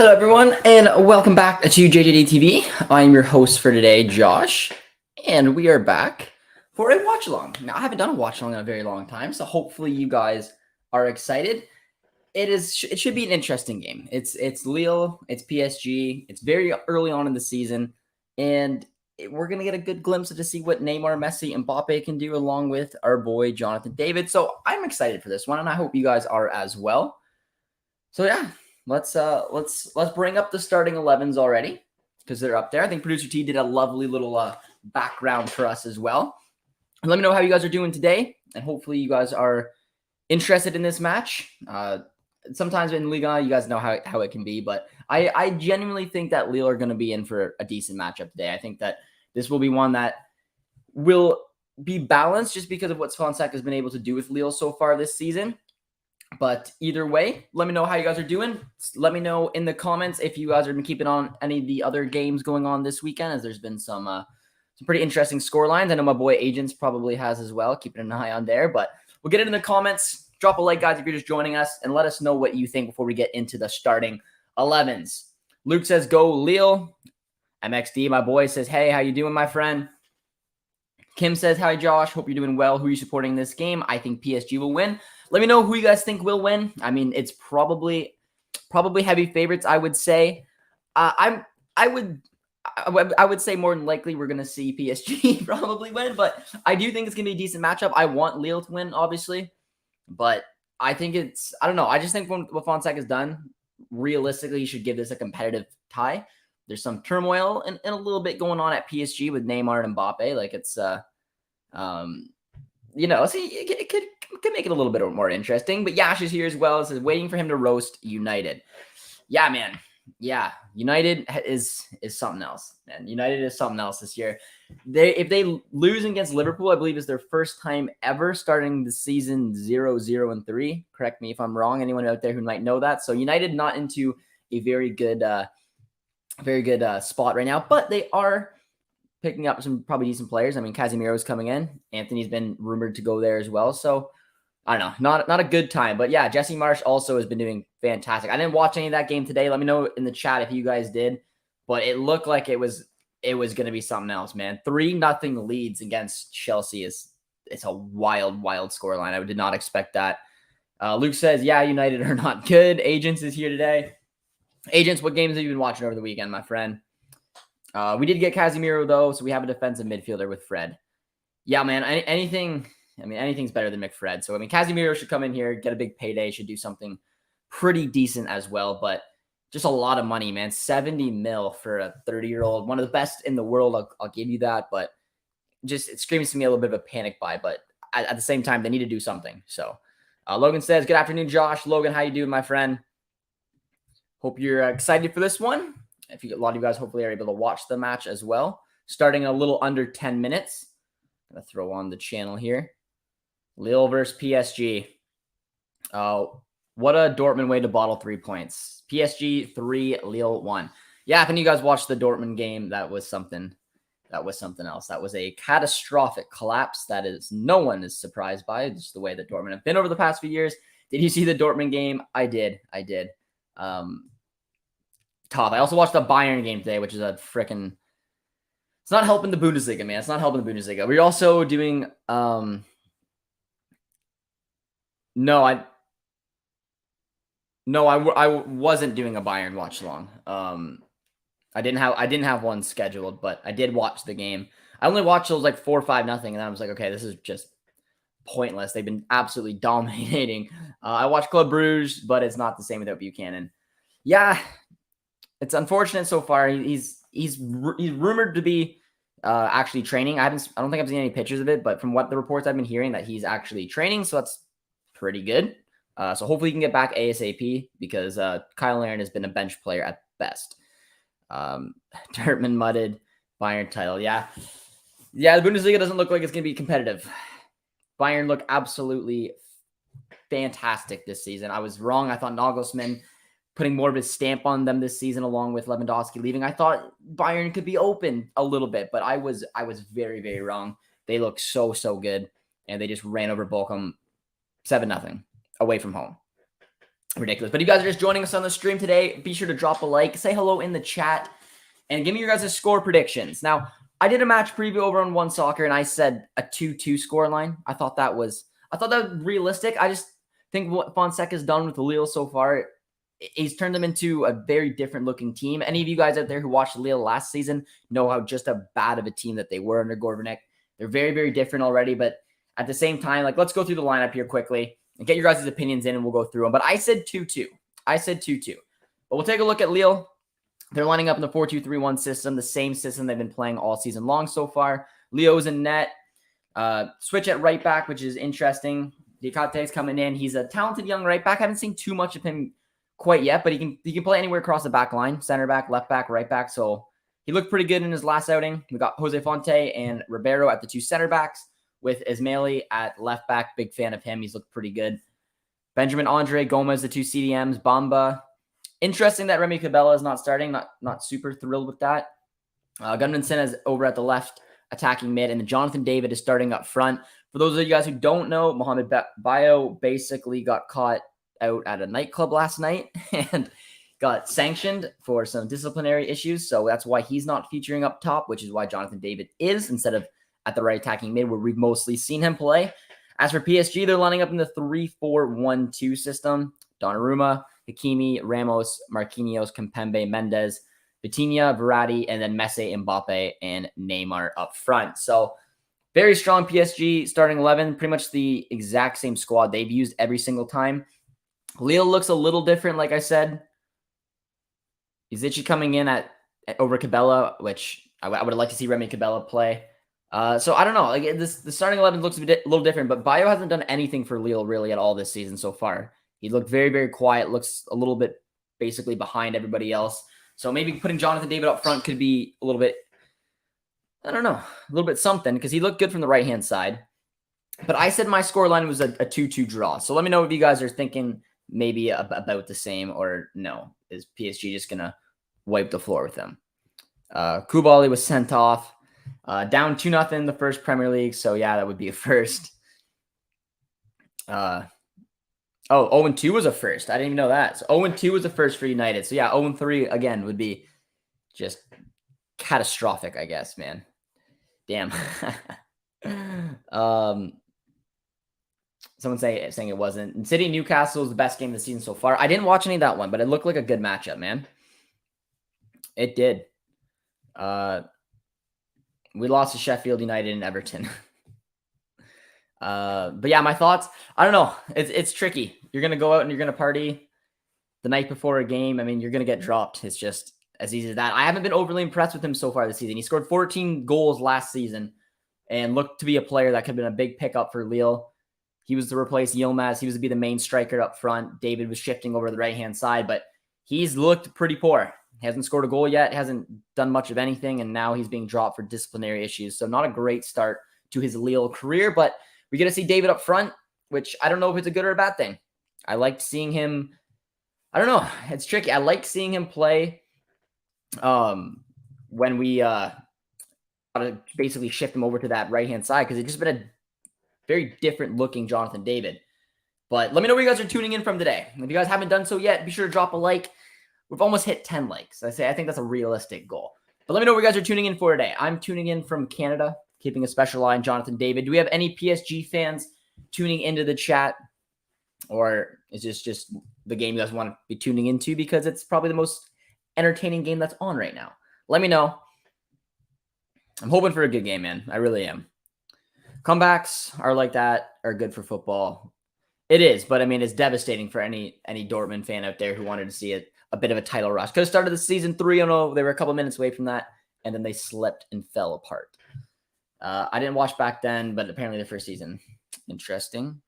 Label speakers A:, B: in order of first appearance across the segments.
A: Hello, everyone, and welcome back to JJD TV. I'm your host for today, Josh, and we are back for a watch along. Now, I haven't done a watch along in a very long time, so hopefully you guys are excited. It should be an interesting game. It's Lille, it's PSG. It's very early on in the season, and we're gonna get a good glimpse to see what Neymar, Messi, and Mbappé can do, along with our boy Jonathan David. So I'm excited for this one, and I hope you guys are as well. So yeah. Let's bring up the starting 11s already because they're up there. I think producer T did a lovely little background for us as well. And let me know how you guys are doing today, and hopefully you guys are interested in this match. Sometimes in Ligue, you guys know how it can be, but I genuinely think that Lille are going to be in for a decent matchup today. I think that this will be one that will be balanced just because of what Fonseca has been able to do with Lille so far this season. But either way, let me know how you guys are doing. Let me know in the comments if you guys have been keeping on any of the other games going on this weekend, as there's been some pretty interesting score lines. I know my boy Agents probably has as well, keeping an eye on there. But we'll get it in the comments. Drop a like, guys, if you're just joining us, and let us know what you think before we get into the starting 11s. Luke says, go Lille. MXD, my boy, says, hey, how you doing, my friend? Kim says, hi, Josh. Hope you're doing well. Who are you supporting this game? I think PSG will win. Let me know who you guys think will win. I mean, it's probably heavy favorites, I would say. I would say more than likely we're going to see PSG probably win, but I do think it's going to be a decent matchup. I want Lille to win, obviously, but I think I don't know. I just think what Fonseca has done, realistically, you should give this a competitive tie. There's some turmoil and a little bit going on at PSG with Neymar and Mbappé. Like it's, so it could make it a little bit more interesting. But Yash is here as well. It says waiting for him to roast United. Yeah, man. Yeah, United is something else, man. United is something else this year. If they lose against Liverpool, I believe is their first time ever starting the season 0-0-3. Correct me if I'm wrong. Anyone out there who might know that. So United not into a very good spot right now, but they are picking up some probably decent players. I mean, Casemiro's coming in. Anthony's been rumored to go there as well. So I don't know, not a good time. But yeah, Jesse Marsch also has been doing fantastic. I didn't watch any of that game today. Let me know in the chat if you guys did. But it looked like it was going to be something else, man. 3-0 leads against Chelsea it's a wild scoreline. I did not expect that. Luke says, yeah, United are not good. Agents is here today. Agents, what games have you been watching over the weekend, my friend? We did get Casemiro, though, so we have a defensive midfielder with Fred. Yeah, man, anything's better than McFred. So, I mean, Casemiro should come in here, get a big payday, should do something pretty decent as well, but just a lot of money, man. 70 mil for a 30-year-old, one of the best in the world, I'll give you that, but just it screams to me a little bit of a panic buy, but at the same time, they need to do something. So, Logan says, good afternoon, Josh. Logan, how you doing, my friend? Hope you're excited for this one. A lot of you guys hopefully are able to watch the match as well. Starting in a little under 10 minutes. I'm going to throw on the channel here. Lille versus PSG. What a Dortmund way to bottle 3 points. PSG 3, Lille 1. Yeah, if any of you guys watched the Dortmund game, that was something else. That was a catastrophic collapse that is no one is surprised by. Just the way that Dortmund have been over the past few years. Did you see the Dortmund game? I did. Tough. I also watched the Bayern game today, which is a freaking. It's not helping the Bundesliga, man. It's not helping the Bundesliga. We're also doing. I wasn't doing a Bayern watch along. I didn't have one scheduled, but I did watch the game. I only watched those like 4-5-0, and then I was like, okay, this is just pointless. They've been absolutely dominating. I watched Club Brugge, but it's not the same without Buchanan. Yeah. It's unfortunate so far. He's rumored to be actually training. I don't think I've seen any pictures of it, but from what the reports I've been hearing, that he's actually training, so that's pretty good. So hopefully he can get back ASAP because Kyle Larin has been a bench player at best. Dortmund mudded Bayern title. Yeah, the Bundesliga doesn't look like it's going to be competitive. Bayern look absolutely fantastic this season. I was wrong. I thought Nagelsmann putting more of his stamp on them this season, along with Lewandowski leaving. I thought Bayern could be open a little bit, but I was very, very wrong. They look so good, and they just ran over Bochum 7-0 away from home. ridiculous. But if you guys are just joining us on the stream today, be sure to drop a like, say hello in the chat, and give me your guys' score predictions. Now, I did a match preview over on One Soccer, and I said a 2-2 scoreline. I thought that was realistic. I just think what Fonseca's done with Lille so far, he's turned them into a very different looking team. Any of you guys out there who watched Lille last season know how just a bad of a team that they were under Gorbanek. They're very, very different already, but at the same time, like, let's go through the lineup here quickly and get your guys' opinions in, and we'll go through them. But I said 2-2. But we'll take a look at Lille. They're lining up in the 4-2-3-1 system, the same system they've been playing all season long so far. Leo's in net. Switch at right back, which is interesting. Diakate's coming in. He's a talented young right back. I haven't seen too much of him quite yet, but he can play anywhere across the back line, center back, left back, right back. So he looked pretty good in his last outing. We got Jose Fonte and Ribeiro at the two center backs with Ismaili at left back. Big fan of him. He's looked pretty good. Benjamin Andre, Gomez, the two CDMs, Bamba. Interesting that Remy Cabella is not starting. Not super thrilled with that. Gunnarsson is over at the left attacking mid, and then Jonathan David is starting up front. For those of you guys who don't know, Mohamed Bayo basically got caught out at a nightclub last night and got sanctioned for some disciplinary issues. So that's why he's not featuring up top, which is why Jonathan David is instead of at the right attacking mid, where we've mostly seen him play. As for PSG, they're lining up in the 3-4-1-2 system. Donnarumma, Hakimi, Ramos, Marquinhos, Kimpembe, Mendes, Vitinha, Verratti, and then Messi, Mbappé, and Neymar up front. So very strong PSG starting 11, pretty much the exact same squad they've used every single time. Lille looks a little different, like I said. Izichi coming in at over Cabella, which I would have liked to see Remy Cabella play. So I don't know. Like the starting 11 looks a little different, but Bayo hasn't done anything for Lille really at all this season so far. He looked very, very quiet, looks a little bit basically behind everybody else. So maybe putting Jonathan David up front could be a little bit, I don't know, a little bit something, because he looked good from the right-hand side. But I said my scoreline was a 2-2 draw. So let me know if you guys are thinking maybe about the same, or no. Is PSG just going to wipe the floor with them? Koulibaly was sent off. Down 2-0 in the first Premier League. So, yeah, that would be a first. 0-2 was a first. I didn't even know that. So 0-2 was a first for United. So, yeah, 0-3 again would be just catastrophic, I guess, man. Damn. Someone saying it wasn't. And City Newcastle is the best game of the season so far. I didn't watch any of that one, but it looked like a good matchup, man. It did. We lost to Sheffield United and Everton. But yeah, my thoughts, I don't know. It's tricky. You're going to go out and you're going to party the night before a game. I mean, you're going to get dropped. It's just as easy as that. I haven't been overly impressed with him so far this season. He scored 14 goals last season and looked to be a player that could have been a big pickup for Lille. He was to replace Yilmaz. He was to be the main striker up front. David was shifting over to the right-hand side, but he's looked pretty poor. He hasn't scored a goal yet, hasn't done much of anything, and now he's being dropped for disciplinary issues. So not a great start to his Lille career, but we get to see David up front, which I don't know if it's a good or a bad thing. I liked seeing him. I don't know. It's tricky. I like seeing him play when we basically shift him over to that right-hand side, because it's just been a very different looking Jonathan David. But let me know where you guys are tuning in from today. If you guys haven't done so yet, be sure to drop a like. We've almost hit 10 likes. I think that's a realistic goal. But let me know where you guys are tuning in for today. I'm tuning in from Canada, keeping a special eye on Jonathan David. Do we have any PSG fans tuning into the chat? Or is this just the game you guys want to be tuning into because it's probably the most entertaining game that's on right now? Let me know. I'm hoping for a good game, man. I really am. Comebacks are like that, are good for football. It is, but I mean, it's devastating for any Dortmund fan out there who wanted to see a bit of a title rush. Could have started the season 3-0. They were a couple minutes away from that, and then they slipped and fell apart. I didn't watch back then, but apparently the first season. Interesting.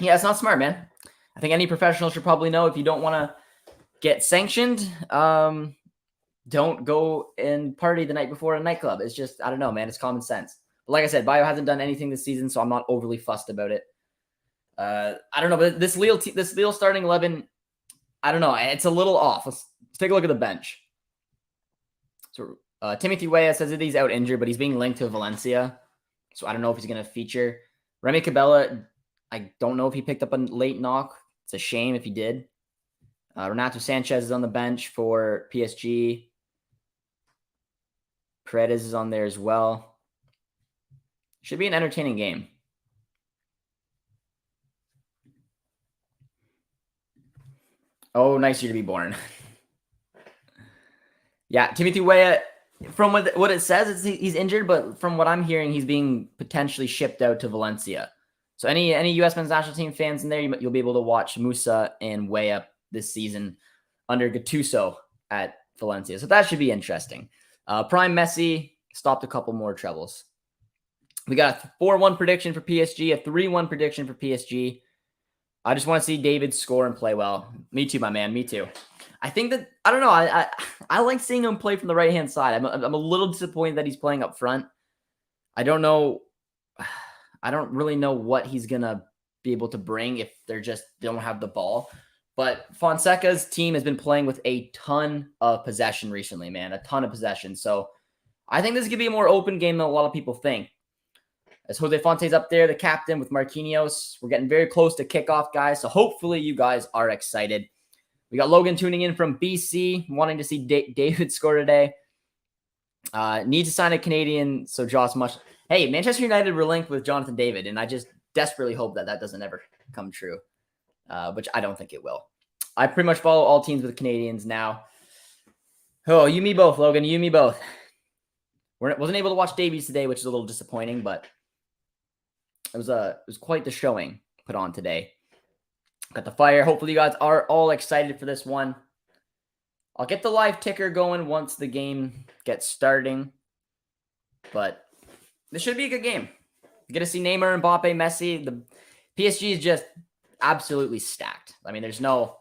A: Yeah, it's not smart, man. I think any professional should probably know if you don't want to get sanctioned, don't go and party the night before a nightclub. It's just, I don't know, man. It's common sense. But like I said, Bayo hasn't done anything this season, so I'm not overly fussed about it. I don't know, but this Lille starting 11, I don't know. It's a little off. Let's take a look at the bench. So Timothy Weah says that he's out injured, but he's being linked to Valencia. So I don't know if he's going to feature. Remy Cabella, I don't know if he picked up a late knock. It's a shame if he did. Renato Sanchez is on the bench for PSG. Paredes is on there as well. Should be an entertaining game. Oh, nice year to be born. Yeah, Timothy Weah, from what it says, he's injured, but from what I'm hearing, he's being potentially shipped out to Valencia. So any U.S. men's national team fans in there, you'll be able to watch Musa and Weah this season under Gattuso at Valencia. So that should be interesting. Prime Messi stopped a couple more troubles. We got a 4-1 prediction for PSG, a 3-1 prediction for PSG. I just want to see David score and play well. Me too, my man. Me too. I think that, I don't know. I like seeing him play from the right-hand side. I'm a little disappointed that he's playing up front. I don't know. I don't really know what he's going to be able to bring if they don't have the ball. But Fonseca's team has been playing with a ton of possession recently, man. A ton of possession. So I think this could be a more open game than a lot of people think. As Jose Fonte's up there, the captain with Marquinhos. We're getting very close to kickoff, guys. So hopefully you guys are excited. We got Logan tuning in from BC, wanting to see David score today. Need to sign a Canadian, so Josh must. Hey, Manchester United were linked with Jonathan David, and I just desperately hope that doesn't ever come true, which I don't think it will. I pretty much follow all teams with Canadians now. Oh, you, me both, Logan. You, me both. Wasn't able to watch Davies today, which is a little disappointing, but it was quite the showing put on today. Got the fire. Hopefully you guys are all excited for this one. I'll get the live ticker going once the game gets starting. But this should be a good game. You get to see Neymar, Mbappé, Messi. The PSG is just absolutely stacked. I mean, there's no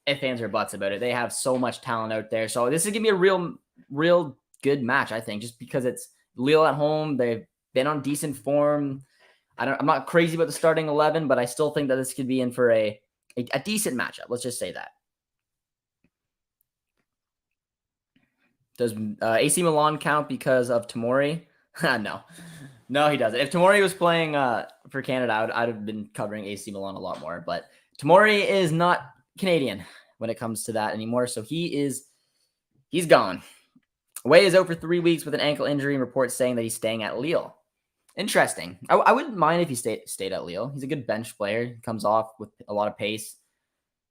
A: ifs, ands, or buts about it. They have so much talent out there. So this is going to be a real good match, I think, just because it's Lille at home. They've been on decent form. I'm not crazy about the starting 11, but I still think that this could be in for a decent matchup. Let's just say that. Does AC Milan count because of Tomori? No, he doesn't. If Tomori was playing for Canada, I'd have been covering AC Milan a lot more. But Tomori is not Canadian when it comes to that anymore, so he's gone. Way is out for 3 weeks with an ankle injury, and reports saying that he's staying at Lille. Interesting. I wouldn't mind if he stayed at Lille. He's a good bench player. He comes off with a lot of pace.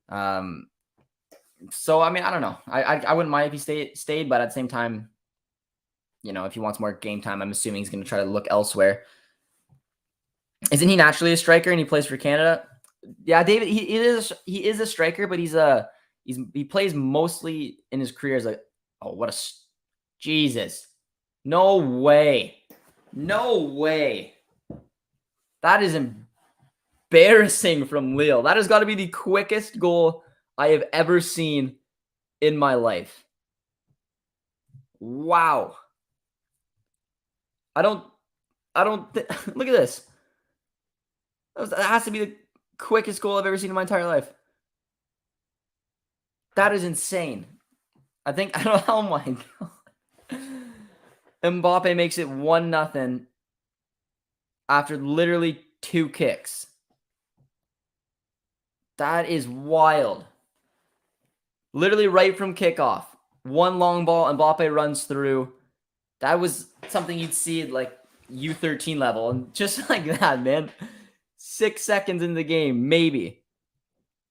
A: So, I mean, I don't know. I wouldn't mind if he stayed, but at the same time, you know, if he wants more game time, I'm assuming he's going to try to look elsewhere. Isn't he naturally a striker and he plays for Canada? Yeah, David, he is a striker, but he plays mostly in his career as Jesus. No way. No way. That is embarrassing from Lille. That has got to be the quickest goal I have ever seen in my life. Wow. I don't look at this. That has to be the quickest goal I've ever seen in my entire life. That is insane. Oh my God. Mbappé makes it 1-0 after literally 2 kicks. That is wild. Literally right from kickoff. 1 long ball, Mbappé runs through. That was something you'd see at like U13 level. And just like that, man. 6 seconds in the game, maybe.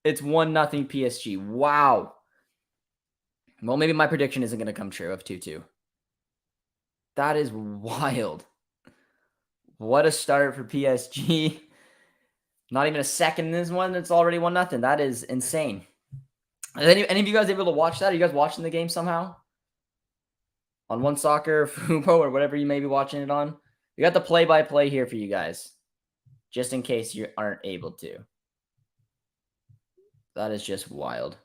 A: It's 1-0 PSG. Wow. Well, maybe my prediction isn't going to come true of 2-2. That is wild. What a start for PSG. Not even a second in this one. It's already 1-0. That is insane. Are any of you guys able to watch that? Are you guys watching the game somehow? On One Soccer, Fubo, or whatever you may be watching it on? We got the play-by-play here for you guys. Just in case you aren't able to. That is just wild.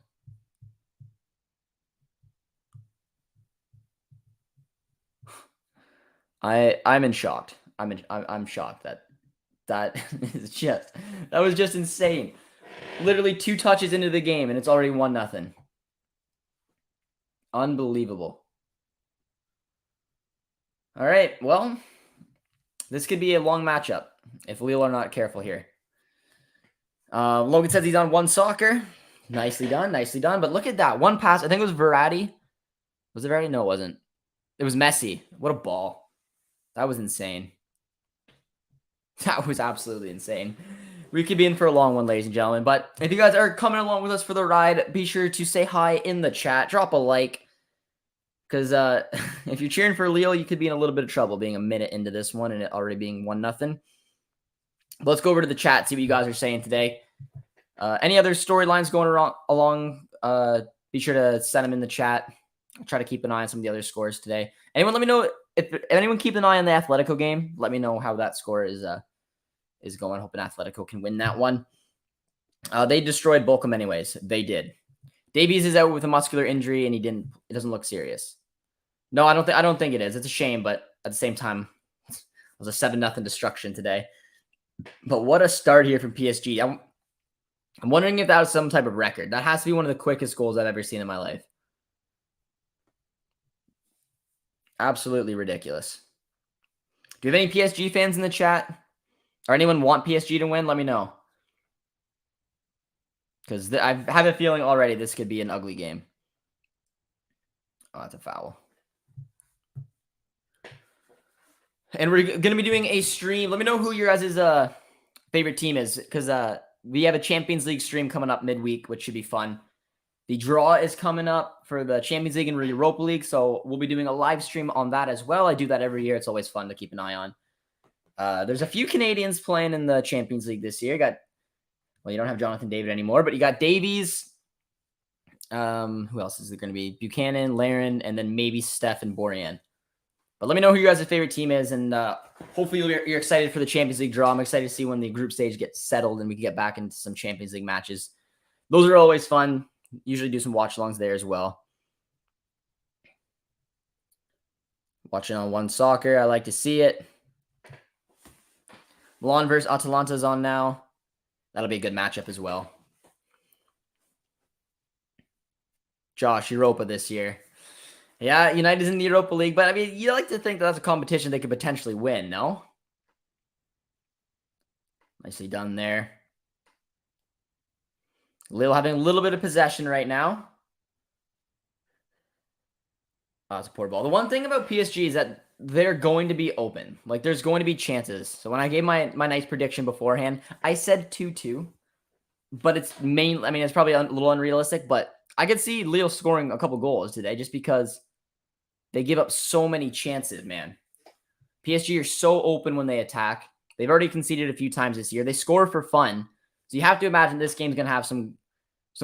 A: I'm in shock. I'm shocked that was just insane. Literally 2 touches into the game and it's already 1-0. Unbelievable. All right, well, this could be a long matchup if Lille are not careful here. Logan says he's on one soccer. Nicely done, nicely done. But look at that. One pass. I think it was Verratti. Was it Verratti? No, it wasn't. It was Messi. What a ball. That was insane. That was absolutely insane. We could be in for a long one, ladies and gentlemen. But if you guys are coming along with us for the ride, be sure to say hi in the chat. Drop a like. Because if you're cheering for Lille, you could be in a little bit of trouble being a minute into this one and it already being 1-0. Let's go over to the chat, see what you guys are saying today. Any other storylines going along, be sure to send them in the chat. I'll try to keep an eye on some of the other scores today. Anyone, let me know if anyone keep an eye on the Atletico game. Let me know how that score is going. Hoping Atletico can win that one. They destroyed Bochum anyways. They did. Davies is out with a muscular injury, and it doesn't look serious. No, I don't think it is. It's a shame, but at the same time, it was a 7-0 destruction today. But what a start here from PSG. I'm wondering if that was some type of record. That has to be one of the quickest goals I've ever seen in my life. Absolutely ridiculous. Do you have any PSG fans in the chat? Or anyone want PSG to win? Let me know. Because I have a feeling already this could be an ugly game. Oh, that's a foul. And we're going to be doing a stream. Let me know who your guys' favorite team is. Because we have a Champions League stream coming up midweek, which should be fun. The draw is coming up for the Champions League and Europa League. So we'll be doing a live stream on that as well. I do that every year. It's always fun to keep an eye on. There's a few Canadians playing in the Champions League this year. You don't have Jonathan David anymore, but you got Davies. Who else is there going to be? Buchanan, Laren, and then maybe Steph and Borjan. But let me know who you guys' favorite team is, and hopefully you're excited for the Champions League draw. I'm excited to see when the group stage gets settled and we can get back into some Champions League matches. Those are always fun. Usually do some watch-alongs there as well. Watching on One Soccer. I like to see it. Milan versus Atalanta is on now. That'll be a good matchup as well. Josh, Europa this year. Yeah, United's in the Europa League, but I mean, you like to think that's a competition they could potentially win, no? Nicely done there. Lille having a little bit of possession right now. Oh, it's a poor ball. The one thing about PSG is that they're going to be open. Like, there's going to be chances. So when I gave my nice prediction beforehand, I said 2-2. But it's it's probably a little unrealistic, but I could see Lille scoring a couple goals today just because they give up so many chances, man. PSG are so open when they attack. They've already conceded a few times this year. They score for fun. So you have to imagine this game's going to have some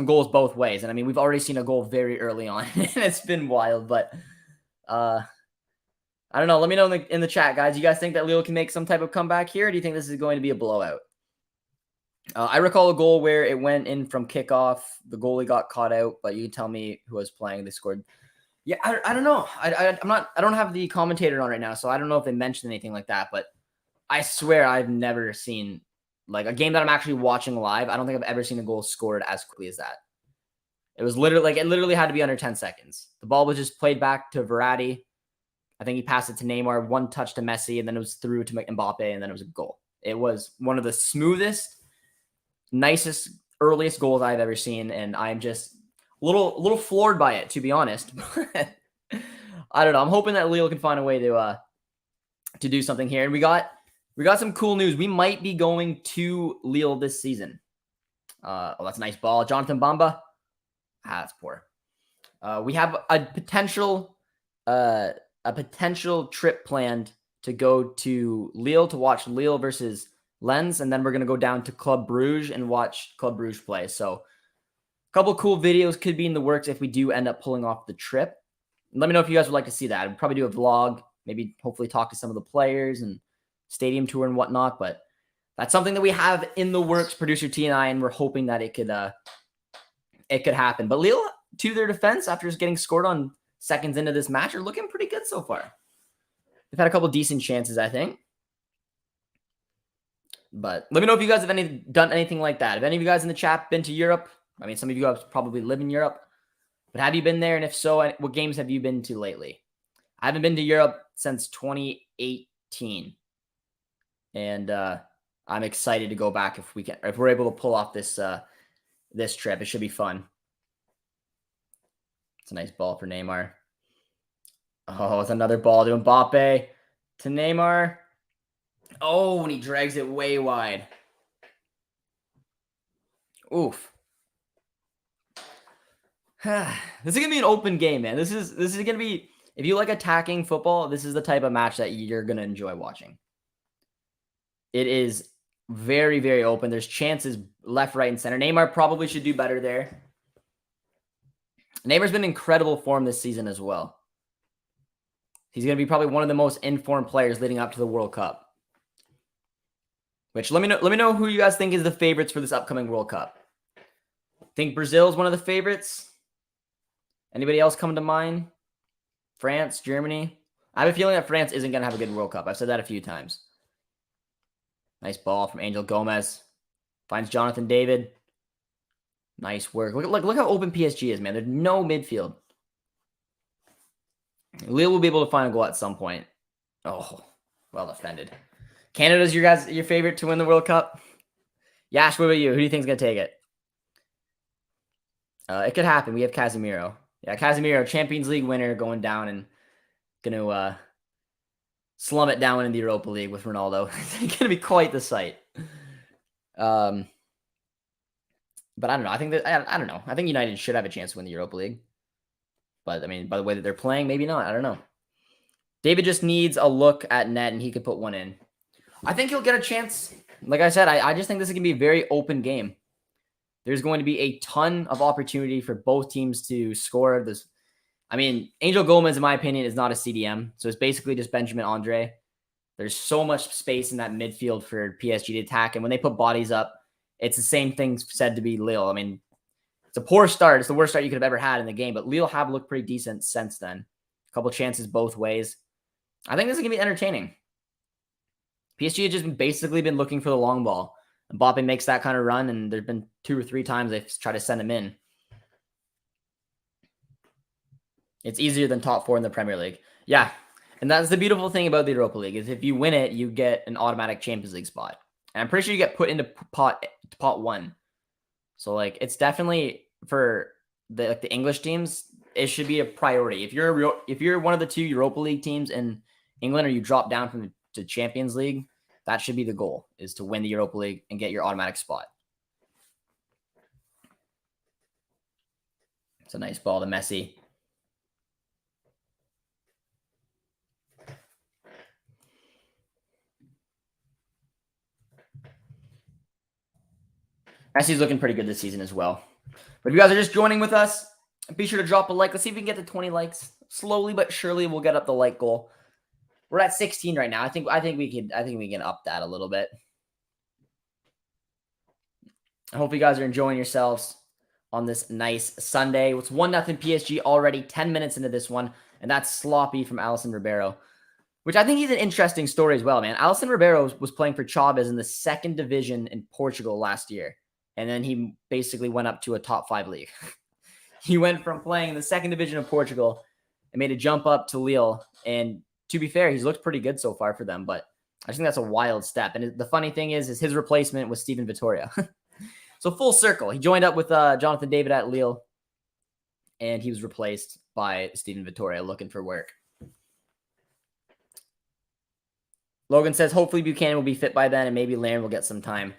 A: goals both ways. And I mean, we've already seen a goal very early on, and it's been wild. But I don't know. Let me know in the chat, guys. You guys think that Lille can make some type of comeback here, or do you think this is going to be a blowout? I recall a goal where it went in from kickoff. The goalie got caught out, but you can tell me who was playing. They scored. Yeah, I don't know. I don't have the commentator on right now, so I don't know if they mentioned anything like that. But I swear I've never seen like a game that I'm actually watching live. I don't think I've ever seen a goal scored as quickly as that. It was literally had to be under 10 seconds. The ball was just played back to Verratti. I think he passed it to Neymar, one touch to Messi, and then it was through to Mbappé, and then it was a goal. It was one of the smoothest, nicest, earliest goals I've ever seen, and I'm just a little floored by it, to be honest. I don't know. I'm hoping that Lille can find a way to do something here. And we got some cool news. We might be going to Lille this season. That's a nice ball. Jonathan Bamba. That's poor. We have a potential trip planned to go to Lille to watch Lille versus Lens, and then we're going to go down to Club Bruges and watch Club Bruges play. So a couple cool videos could be in the works if we do end up pulling off the trip. And let me know if you guys would like to see that. I'd probably do a vlog, maybe hopefully talk to some of the players and stadium tour and whatnot, but that's something that we have in the works, producer T and I, and we're hoping that it could happen. But Lille, to their defense, after just getting scored on seconds into this match, are looking pretty good so far. They've had a couple decent chances, I think. But let me know if you guys have done anything like that. Have any of you guys in the chat been to Europe? I mean, some of you guys probably live in Europe. But have you been there? And if so, what games have you been to lately? I haven't been to Europe since 2018. And I I'm excited to go back if we're able to pull off this this trip. It should be fun. It's a nice ball for Neymar. Oh, it's another ball to Mbappé, to Neymar. Oh, and he drags it way wide. Oof. This is gonna be an open game, man. This is gonna be, if you like attacking football, this is the type of match that you're gonna enjoy watching. It is very, very open. There's chances left, right, and center. Neymar probably should do better there. Neymar's been in incredible form this season as well. He's going to be probably one of the most informed players leading up to the World Cup. Which, let me know who you guys think is the favorites for this upcoming World Cup. Think Brazil is one of the favorites? Anybody else come to mind? France, Germany? I have a feeling that France isn't going to have a good World Cup. I've said that a few times. Nice ball from Angel Gomez. Finds Jonathan David. Nice work. Look how open PSG is, man. There's no midfield. Lille will be able to find a goal at some point. Oh, well defended. Canada's your favorite to win the World Cup? Yash, what about you? Who do you think is going to take it? It could happen. We have Casemiro. Yeah, Casemiro, Champions League winner, going down and going to slum it down in the Europa League with Ronaldo. It's going to be quite the sight. But I don't know. I think I don't know. I think United should have a chance to win the Europa League. But, I mean, by the way that they're playing, maybe not. I don't know. David just needs a look at net, and he could put one in. I think he'll get a chance. Like I said, I just think this is going to be a very open game. There's going to be a ton of opportunity for both teams to score. I mean, Angel Gomez, in my opinion, is not a CDM. So it's basically just Benjamin Andre. There's so much space in that midfield for PSG to attack. And when they put bodies up, it's the same thing said to be Lille. I mean, it's a poor start. It's the worst start you could have ever had in the game. But Lille have looked pretty decent since then. A couple chances both ways. I think this is going to be entertaining. PSG has just basically been looking for the long ball. Mbappé makes that kind of run, and there's been 2 or 3 times they've tried to send him in. It's easier than top 4 in the Premier League. Yeah, and that's the beautiful thing about the Europa League, is if you win it, you get an automatic Champions League spot. And I'm pretty sure you get put into pot 1. So, like, it's definitely for the English teams, it should be a priority. If you're one of the 2 Europa League teams in England, or you drop down from the Champions League, that should be the goal, is to win the Europa League and get your automatic spot. It's a nice ball to Messi. Messi's looking pretty good this season as well. But if you guys are just joining with us, be sure to drop a like. Let's see if we can get to 20 likes. Slowly but surely, we'll get up the like goal. We're at 16 right now. I think we can up that a little bit. I hope you guys are enjoying yourselves on this nice Sunday. It's 1-0 PSG already, 10 minutes into this one, and that's sloppy from Alisson Ribeiro, which I think he's an interesting story as well, man. Alisson Ribeiro was playing for Chaves in the 2nd division in Portugal last year, and then he basically went up to a top 5 league. He went from playing in the 2nd division of Portugal and made a jump up to Lille, and to be fair, he's looked pretty good so far for them, but I think that's a wild step. And the funny thing is his replacement was Steven Vittoria. So full circle. He joined up with Jonathan David at Lille, and he was replaced by Steven Vittoria looking for work. Logan says, hopefully Buchanan will be fit by then, and maybe Larin will get some time.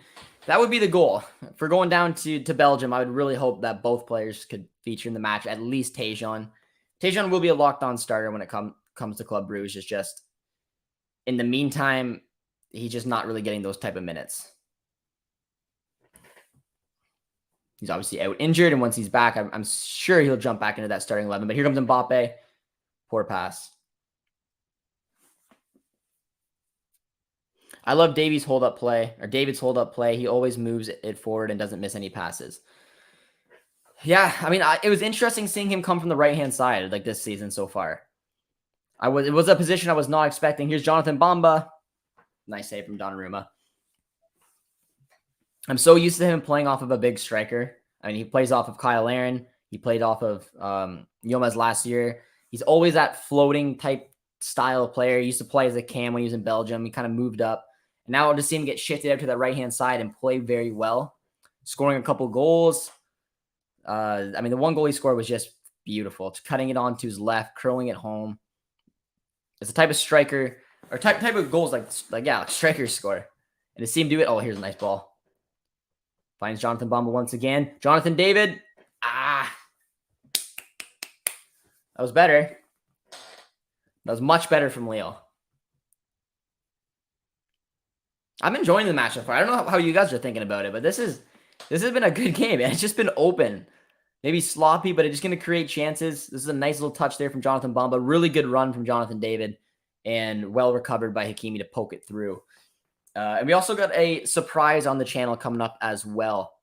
A: That would be the goal. For going down to Belgium, I would really hope that both players could feature in the match, at least Tejan. Tejan will be a locked-on starter when it comes to Club Brugge. It's just, in the meantime, he's just not really getting those type of minutes. He's obviously out injured, and once he's back, I'm sure he'll jump back into that starting 11. But here comes Mbappé. Poor pass. I love David's hold-up play. He always moves it forward and doesn't miss any passes. Yeah, I mean, it was interesting seeing him come from the right-hand side like this season so far. It was a position I was not expecting. Here's Jonathan Bamba. Nice save from Donnarumma. I'm so used to him playing off of a big striker. I mean, he plays off of Kyle Larin. He played off of Yilmaz last year. He's always that floating type style of player. He used to play as a cam when he was in Belgium. He kind of moved up. And now I'll just see him get shifted out to the right-hand side and play very well, scoring a couple goals. I mean, the one goal he scored was just beautiful. It's cutting it onto his left, curling it home. It's the type of striker or type of goals like strikers score. And to see him do it, oh, here's a nice ball. Finds Jonathan Bumble once again. Jonathan David. That was better. That was much better from Lille. I'm enjoying the match so far. I don't know how you guys are thinking about it, but this has been a good game, and it's just been open. Maybe sloppy, but it's just going to create chances. This is a nice little touch there from Jonathan Bamba. Really good run from Jonathan David, and well recovered by Hakimi to poke it through. And we also got a surprise on the channel coming up as well.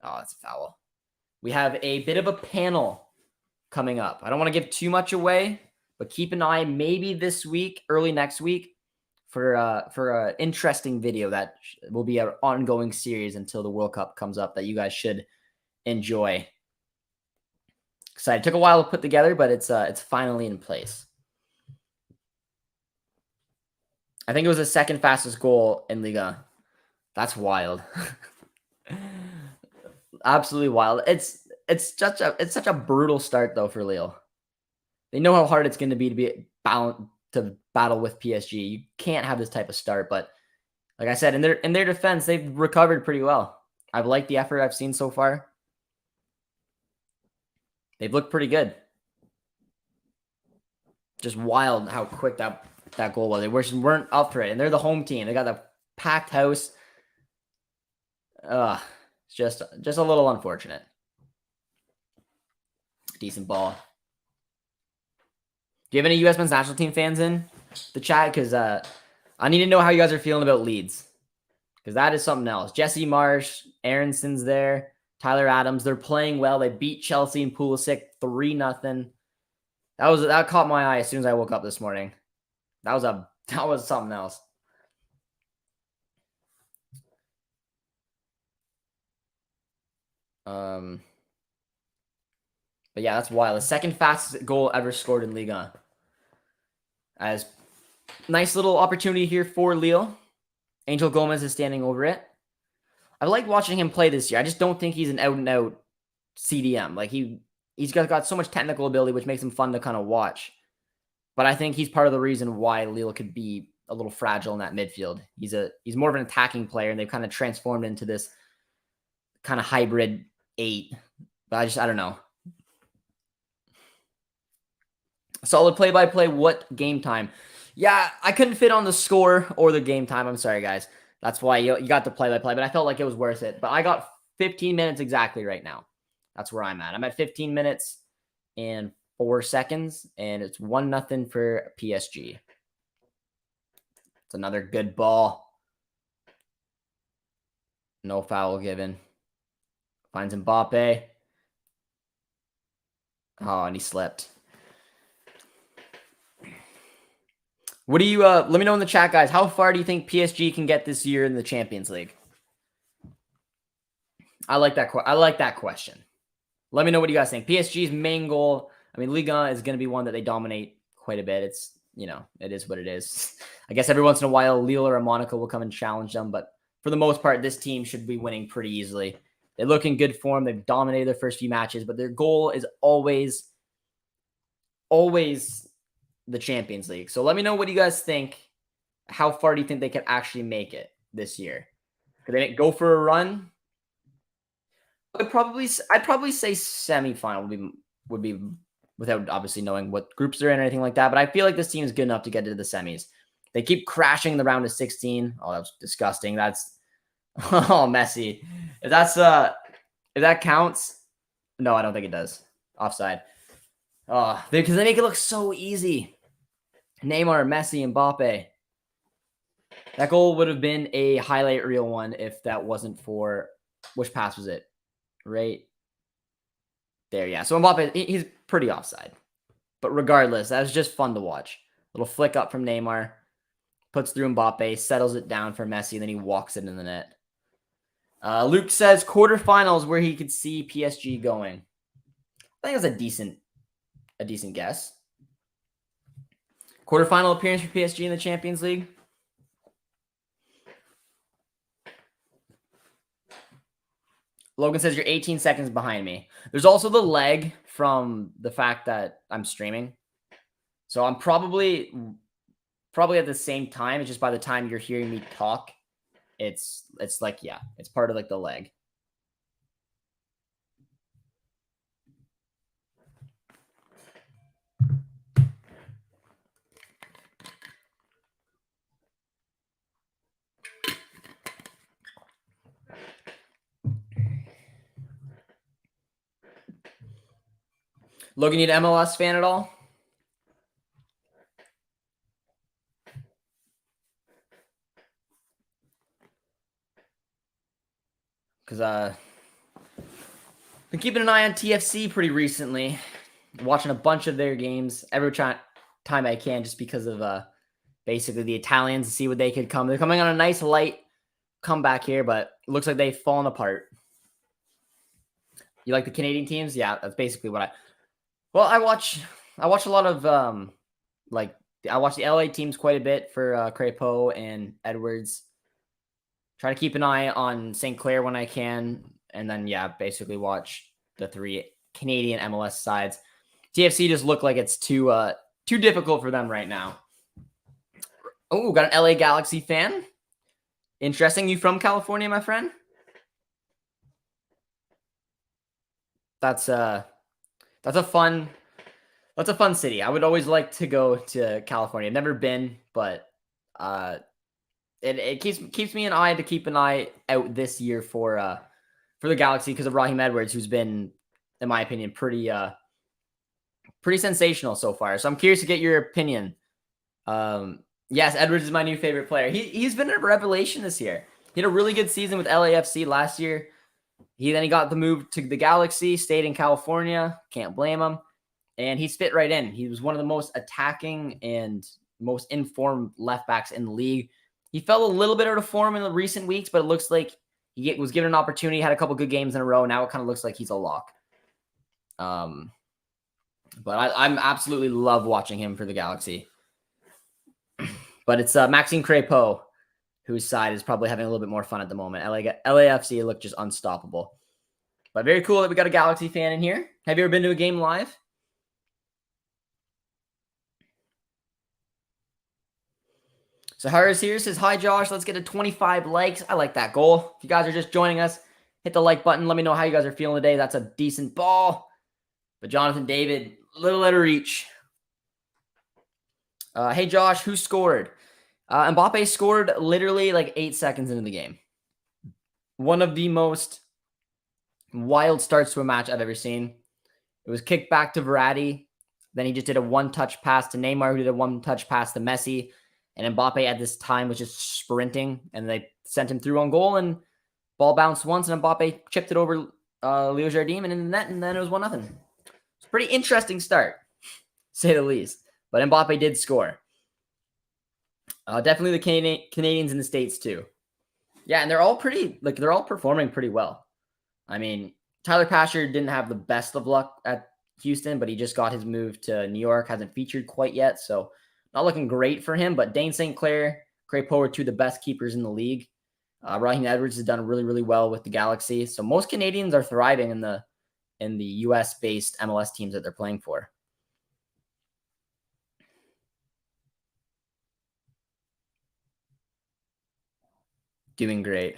A: Oh, that's a foul. We have a bit of a panel coming up. I don't want to give too much away, but keep an eye maybe this week, early next week, for an interesting video that will be an ongoing series until the World Cup comes up that you guys should enjoy. Excited. It took a while to put together, but it's finally in place. I think it was the second fastest goal in Ligue. That's wild. Absolutely wild. It's such a brutal start though for Lille. They know how hard it's going to be to battle with PSG. You can't have this type of start, but like I said, in their defense, they've recovered pretty well. I've liked the effort I've seen so far. They've looked pretty good. Just wild how quick that goal was. They weren't up for it, and they're the home team. They got the packed house. It's just a little unfortunate. Decent ball. Do you have any U.S. men's national team fans in the chat? Because I need to know how you guys are feeling about Leeds. Because that is something else. Jesse Marsh, Aronson's there. Tyler Adams, they're playing well. They beat Chelsea and Pulisic 3-0. That caught my eye as soon as I woke up this morning. That was something else. But yeah, that's wild. The second fastest goal ever scored in Ligue 1. As nice little opportunity here for Lille. Angel Gomez is standing over it. I like watching him play this year. I just don't think he's an out-and-out CDM. Like he's got so much technical ability, which makes him fun to kind of watch. But I think he's part of the reason why Lille could be a little fragile in that midfield. He's more of an attacking player, and they've kind of transformed into this kind of hybrid 8. But I don't know. Solid play-by-play. What game time? Yeah, I couldn't fit on the score or the game time. I'm sorry, guys. That's why you got the play-by-play, but I felt like it was worth it. But I got 15 minutes exactly right now. That's where I'm at. I'm at 15 minutes and 4 seconds, and it's 1-0 for PSG. It's another good ball. No foul given. Finds Mbappé. Oh, and he slipped. What do you let me know in the chat, guys? How far do you think PSG can get this year in the Champions League? I like that question. Let me know what you guys think. PSG's main goal, I mean, Ligue 1 is going to be one that they dominate quite a bit. It's, it is what it is. I guess every once in a while, Lille or Monaco will come and challenge them, but for the most part, this team should be winning pretty easily. They look in good form. They've dominated their first few matches, but their goal is always the Champions League. So let me know what you guys think. How far do you think they can actually make it this year? Could they go for a run? I'd probably say semifinal would be without obviously knowing what groups they're in or anything like that. But I feel like this team is good enough to get into the semis. They keep crashing the round of 16. Oh, that was disgusting. That's Messi. If that counts, no, I don't think it does. Offside. Oh, because they make it look so easy. Neymar, Messi, Mbappé. That goal would have been a highlight reel one if that wasn't for, which pass was it? Right there, yeah. So Mbappé, he's pretty offside. But regardless, that was just fun to watch. Little flick up from Neymar. Puts through Mbappé, settles it down for Messi, and then he walks it in the net. Luke says quarterfinals where he could see PSG going. I think that's a decent guess. Quarterfinal appearance for PSG in the Champions League. Logan says you're 18 seconds behind me. There's also the lag from the fact that I'm streaming. So I'm probably at the same time. It's just by the time you're hearing me talk, it's like, yeah, it's part of like the lag. Logan, you an MLS fan at all? Because been keeping an eye on TFC pretty recently, watching a bunch of their games every time I can, just because of basically the Italians, to see what they could come. They're coming on a nice light comeback here, but it looks like they've fallen apart. You like the Canadian teams? Yeah, that's basically what I watch a lot of I watch the LA teams quite a bit for Crépeau and Edwards. Try to keep an eye on St. Clair when I can, and then basically watch the 3 Canadian MLS sides. TFC just look like it's too difficult for them right now. Oh, got an LA Galaxy fan. Interesting. You from California, my friend? That's a fun city. I would always like to go to California. I've never been, but it keeps me an eye to keep an eye out this year for the Galaxy, because of Raheem Edwards, who's been, in my opinion, pretty sensational so far. So I'm curious to get your opinion. Yes, Edwards is my new favorite player. He's been a revelation this year. He had a really good season with LAFC last year. He got the move to the Galaxy, stayed in California. Can't blame him. And he's fit right in. He was one of the most attacking and most informed left backs in the league. He fell a little bit out of form in the recent weeks, but it looks like he was given an opportunity, had a couple good games in a row. Now it kind of looks like he's a lock. But I'm absolutely love watching him for the Galaxy. But it's Maxime Crépeau, whose side is probably having a little bit more fun at the moment. LAFC look just unstoppable. But very cool that we got a Galaxy fan in here. Have you ever been to a game live? So Harris here says, hi, Josh. Let's get to 25 likes. I like that goal. If you guys are just joining us, hit the like button. Let me know how you guys are feeling today. That's a decent ball. But Jonathan David, little out of reach. Hey, Josh, who scored? Mbappé scored literally like 8 seconds into the game. One of the most wild starts to a match I've ever seen. It was kicked back to Verratti. Then he just did a one-touch pass to Neymar, who did a one-touch pass to Messi. And Mbappé at this time was just sprinting, and they sent him through on goal, and ball bounced once, and Mbappé chipped it over Leo Jardim and in the net, and then it was 1-0. It's a pretty interesting start, say the least. But Mbappé did score. Definitely the Canadians in the States too. Yeah, and they're all performing pretty well. I mean, Tyler Pasher didn't have the best of luck at Houston, but he just got his move to New York, hasn't featured quite yet, so not looking great for him. But Dane St. Clair, Crépeau are 2 of the best keepers in the league. Raheem Edwards has done really, really well with the Galaxy. So most Canadians are thriving in the US-based MLS teams that they're playing for. Doing great.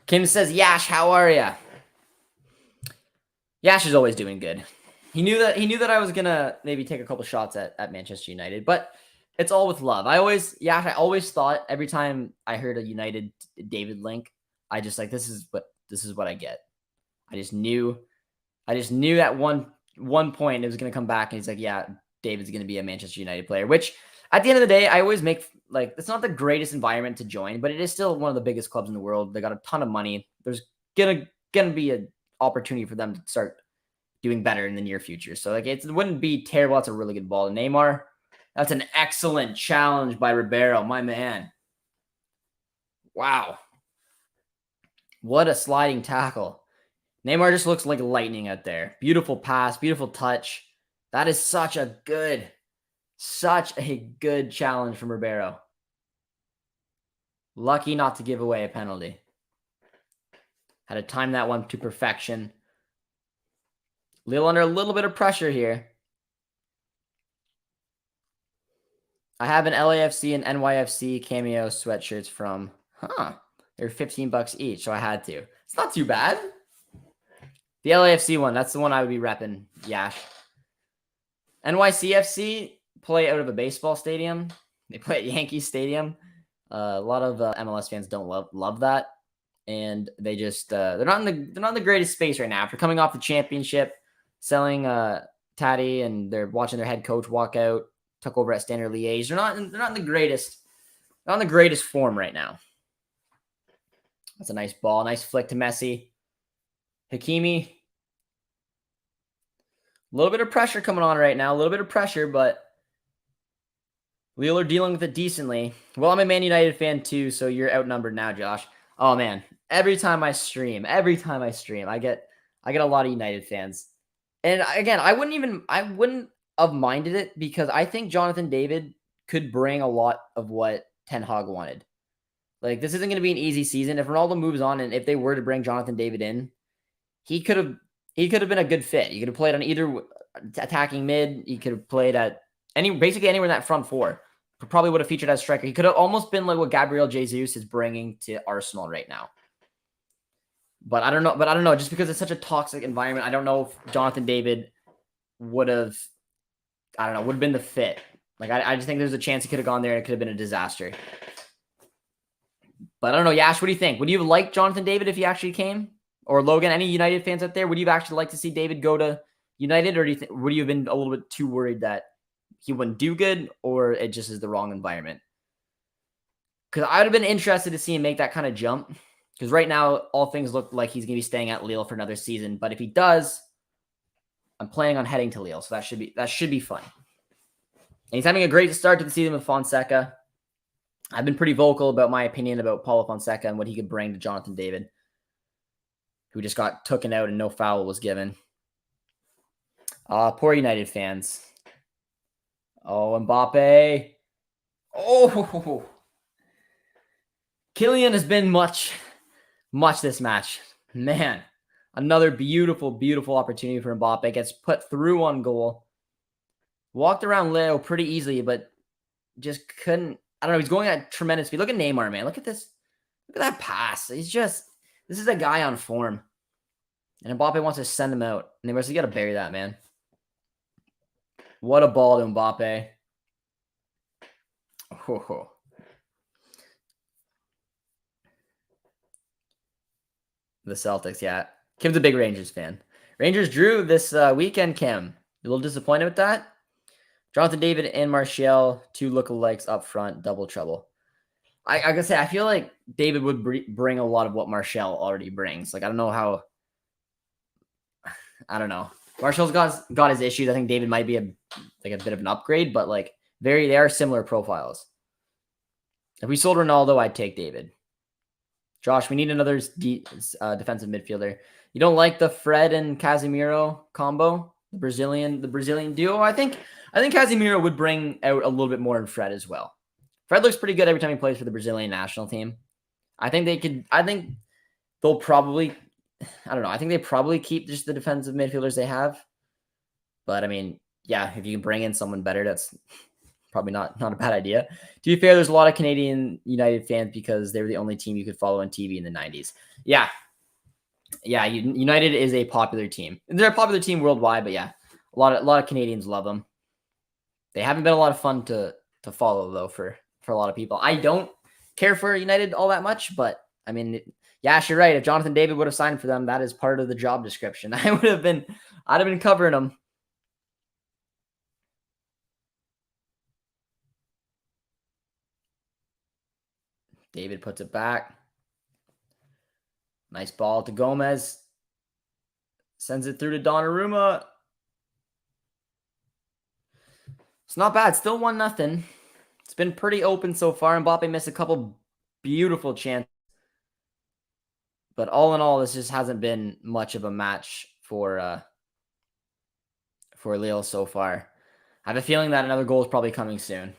A: Kim says, Yash, how are ya? Yash is always doing good. He knew that I was gonna maybe take a couple shots at Manchester United, but it's all with love. I always thought, every time I heard a United David link, I just like, this is what I get. I just knew at one point it was gonna come back, and he's like, yeah, David's gonna be a Manchester United player. Which at the end of the day, I always make, like, it's not the greatest environment to join, but it is still one of the biggest clubs in the world. They got a ton of money. There's gonna be an opportunity for them to start doing better in the near future. So like, it wouldn't be terrible. That's a really good ball to Neymar. That's an excellent challenge by Ribeiro, my man. Wow. What a sliding tackle. Neymar just looks like lightning out there. Beautiful pass, beautiful touch. That is such a good challenge from Ribeiro. Lucky not to give away a penalty. Had to time that one to perfection. Lille under a little bit of pressure here. I have an LAFC and NYFC cameo sweatshirts from, they're $15 each, so I had to. It's not too bad. The LAFC one, that's the one I would be repping, Yash. NYCFC play out of a baseball stadium. They play at Yankee Stadium. A lot of MLS fans don't love that, and they just they're not in the greatest space right now. After coming off the championship, selling Taddy, and they're watching their head coach walk out. Took over at Standard Liège. They're not in the greatest form right now. That's a nice ball, nice flick to Messi. Hakimi. A little bit of pressure coming on right now. A little bit of pressure, but Lille are dealing with it decently. Well, I'm a Man United fan too, so you're outnumbered now, Josh. Oh man, every time I stream, I get a lot of United fans. And again, I wouldn't have minded it because I think Jonathan David could bring a lot of what Ten Hag wanted. Like, this isn't going to be an easy season. If Ronaldo moves on and if they were to bring Jonathan David in, he could have been a good fit. He could have played on either attacking mid. He could have played at basically anywhere in that front four. Probably would have featured as striker. He could have almost been like what Gabriel Jesus is bringing to Arsenal right now. But I don't know. Just because it's such a toxic environment, I don't know if Jonathan David would have been the fit. Like, I just think there's a chance he could have gone there and it could have been a disaster. But I don't know, Yash, what do you think? Would you have liked Jonathan David if he actually came? Or Logan, any United fans out there, would you have actually liked to see David go to United? Or would you have been a little bit too worried that he wouldn't do good, or it just is the wrong environment? Because I would have been interested to see him make that kind of jump. Because right now, all things look like he's going to be staying at Lille for another season. But if he does, I'm planning on heading to Lille, so that should be fun. And he's having a great start to the season with Fonseca. I've been pretty vocal about my opinion about Paulo Fonseca and what he could bring to Jonathan David, who just got taken out and no foul was given. Poor United fans. Oh, Mbappé. Oh, Kylian has been much this match. Man, another beautiful, beautiful opportunity for Mbappé. Gets put through on goal. Walked around Leo pretty easily, but just couldn't. I don't know. He's going at tremendous speed. Look at Neymar, man. Look at this. Look at that pass. This is a guy on form. And Mbappé wants to send him out. Neymar's, you got to bury that, man. What a ball to Mbappé. Oh. The Celtics, yeah. Kim's a big Rangers fan. Rangers drew this weekend, Kim. You a little disappointed with that? Jonathan David and Martial, two lookalikes up front, double trouble. I gotta say, I feel like David would bring a lot of what Martial already brings. Like, I don't know. Martial's got his issues. I think David might be a bit of an upgrade, but like they are similar profiles. If we sold Ronaldo, I'd take David. Josh, we need another defensive midfielder. You don't like the Fred and Casemiro combo, the Brazilian duo? I think Casemiro would bring out a little bit more in Fred as well. Fred looks pretty good every time he plays for the Brazilian national team. I think they'll probably, I don't know. I think they probably keep just the defensive midfielders they have. But I mean, yeah, if you can bring in someone better, that's probably not a bad idea. To be fair, there's a lot of Canadian United fans because they were the only team you could follow on TV in the 90s. Yeah. United is a popular team. They're a popular team worldwide, but yeah, a lot of Canadians love them. They haven't been a lot of fun to follow though for a lot of people. I don't care for United all that much, but I mean, Yash, you're right. If Jonathan David would have signed for them, that is part of the job description. I'd have been covering them. David puts it back. Nice ball to Gomez. Sends it through to Donnarumma. It's not bad. Still 1-0. It's been pretty open so far. Mbappé missed a couple beautiful chances. But all in all, this just hasn't been much of a match for Lille so far. I have a feeling that another goal is probably coming soon.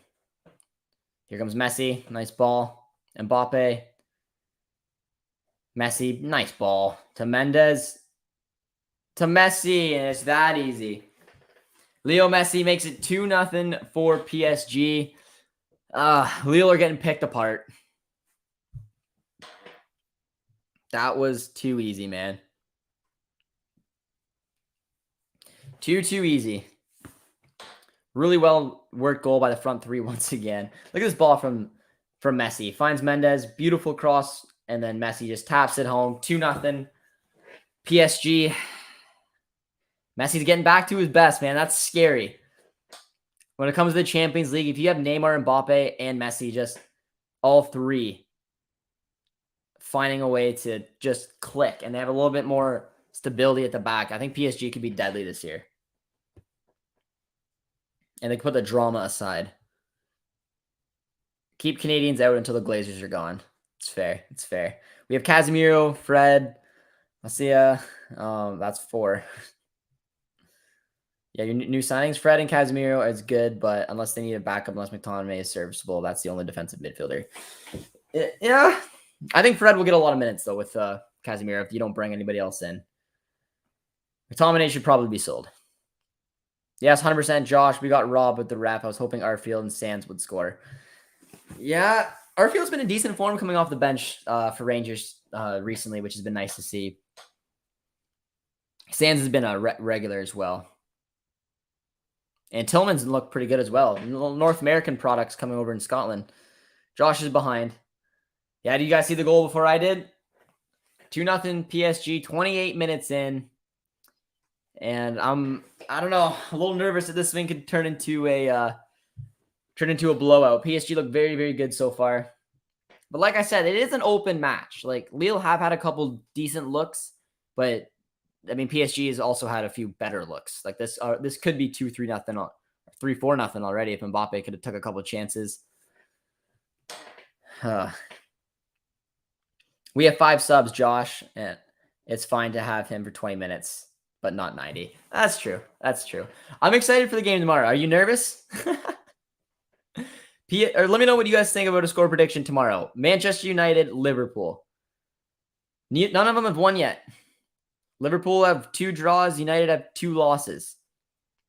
A: Here comes Messi. Nice ball. Mbappé. Messi, nice ball to Mendes. To Messi, and it's that easy. Leo Messi makes it 2-0 for PSG. Lille are getting picked apart. That was too easy, man. Too easy. Really well worked goal by the front three once again. Look at this ball from Messi. Finds Mendes, beautiful cross, and then Messi just taps it home. 2-0. PSG. Messi's getting back to his best, man. That's scary. When it comes to the Champions League, if you have Neymar, Mbappé, and Messi, just all three finding a way to just click, and they have a little bit more stability at the back, I think PSG could be deadly this year. And they can put the drama aside. Keep Canadians out until the Glazers are gone. It's fair. It's fair. We have Casemiro, Fred, Masia. That's 4. Yeah, your new signings, Fred and Casemiro, is good, but unless they need a backup, unless McTominay is serviceable, that's the only defensive midfielder. Yeah, I think Fred will get a lot of minutes, though, with Casemiro if you don't bring anybody else in. McTominay should probably be sold. Yes, 100% Josh. We got robbed with the ref. I was hoping Arfield and Sands would score. Yeah, Arfield's been in decent form coming off the bench for Rangers recently, which has been nice to see. Sands has been a regular as well. And Tillman's looked pretty good as well. North American products coming over in Scotland. Josh is behind. Yeah, did you guys see the goal before I did? 2-0 PSG, 28 minutes in. And I don't know, a little nervous that this thing could turn into a blowout. PSG look very, very good so far. But like I said, it is an open match. Like, Lille have had a couple decent looks, but I mean, PSG has also had a few better looks. Like this could be 2-3-0, 3-4-0 already if Mbappé could have took a couple chances. We have 5 subs, Josh, and it's fine to have him for 20 minutes, but not 90. That's true. That's true. I'm excited for the game tomorrow. Are you nervous? Or let me know what you guys think about a score prediction tomorrow. Manchester United, Liverpool. None of them have won yet. Liverpool have 2 draws. United have 2 losses.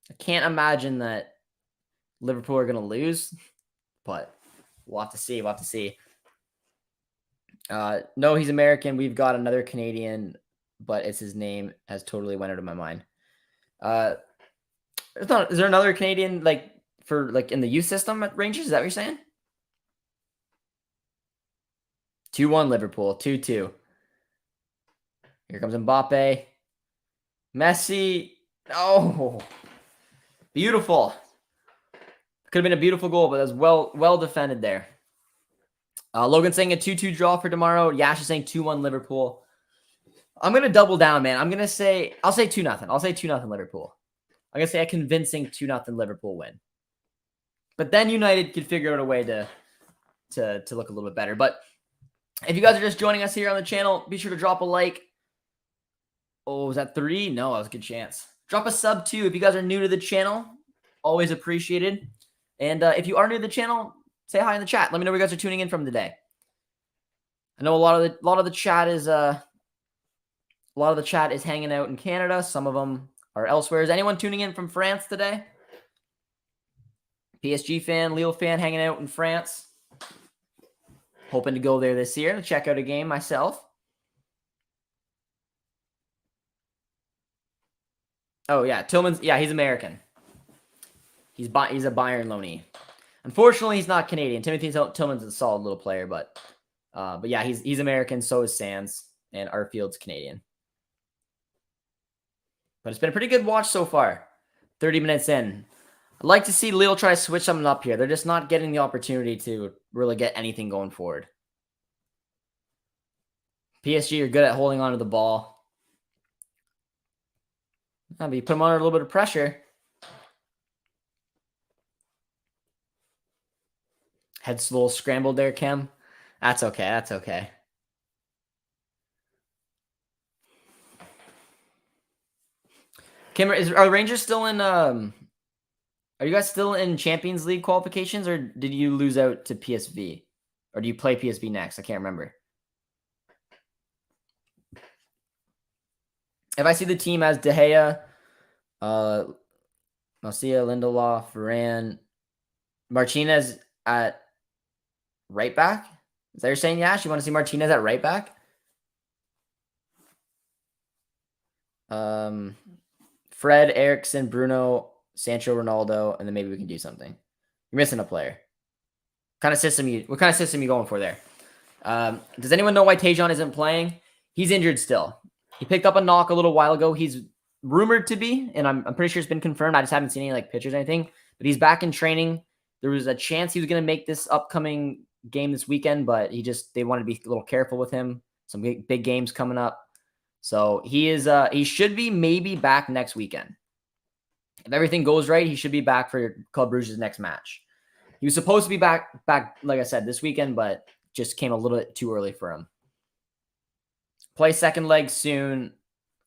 A: I can't imagine that Liverpool are going to lose, but we'll have to see. We'll have to see. No, he's American. We've got another Canadian, but it's his name has totally went out of my mind. Is there another Canadian in the youth system at Rangers? Is that what you're saying? 2-1 Liverpool. 2-2. Here comes Mbappé. Messi. Oh, beautiful. Could have been a beautiful goal, but that was well defended there. Logan saying a 2-2 draw for tomorrow. Yash is saying 2-1 Liverpool. I'm going to double down, man. I'll say 2-0. I'll say 2-0 Liverpool. I'm going to say a convincing 2-0 Liverpool win. But then United could figure out a way to look a little bit better. But if you guys are just joining us here on the channel, be sure to drop a like. Oh, was that 3? No, that was a good chance. Drop a sub too if you guys are new to the channel. Always appreciated. And if you are new to the channel, say hi in the chat. Let me know where you guys are tuning in from today. I know a lot of the chat is hanging out in Canada. Some of them are elsewhere. Is anyone tuning in from France today? PSG fan, Lille fan hanging out in France. Hoping to go there this year to check out a game myself. Oh, yeah. Tillman's, yeah, he's American. He's a Bayern loanee. Unfortunately, he's not Canadian. Timothy Tillman's a solid little player, but yeah, he's American. So is Sands, and Arfield's Canadian. But it's been a pretty good watch so far. 30 minutes in. I'd like to see Lille try to switch something up here. They're just not getting the opportunity to really get anything going forward. PSG are good at holding on to the ball. But you put them under a little bit of pressure. Head's a little scrambled there, Kim. That's okay. That's okay. Kim, are Rangers still in? Are you guys still in Champions League qualifications, or did you lose out to PSV, or do you play PSV next? I can't remember. If I see the team as De Gea, Marcia, Lindelof, Varane, Martinez at right back. Is that you're saying, Yash? You want to see Martinez at right back? Fred, Eriksson, Bruno, Sancho, Ronaldo, and then maybe we can do something. You're missing a player. What kind of system you going for there? Does anyone know why Tejan isn't playing? He's injured still. He picked up a knock a little while ago. He's rumored to be, and I'm pretty sure it's been confirmed. I just haven't seen any pictures or anything. But he's back in training. There was a chance he was going to make this upcoming game this weekend, but they wanted to be a little careful with him. Some big games coming up. So he should be maybe back next weekend. If everything goes right, he should be back for Club Brugge's next match. He was supposed to be back, like I said, this weekend, but just came a little bit too early for him. Play second leg soon.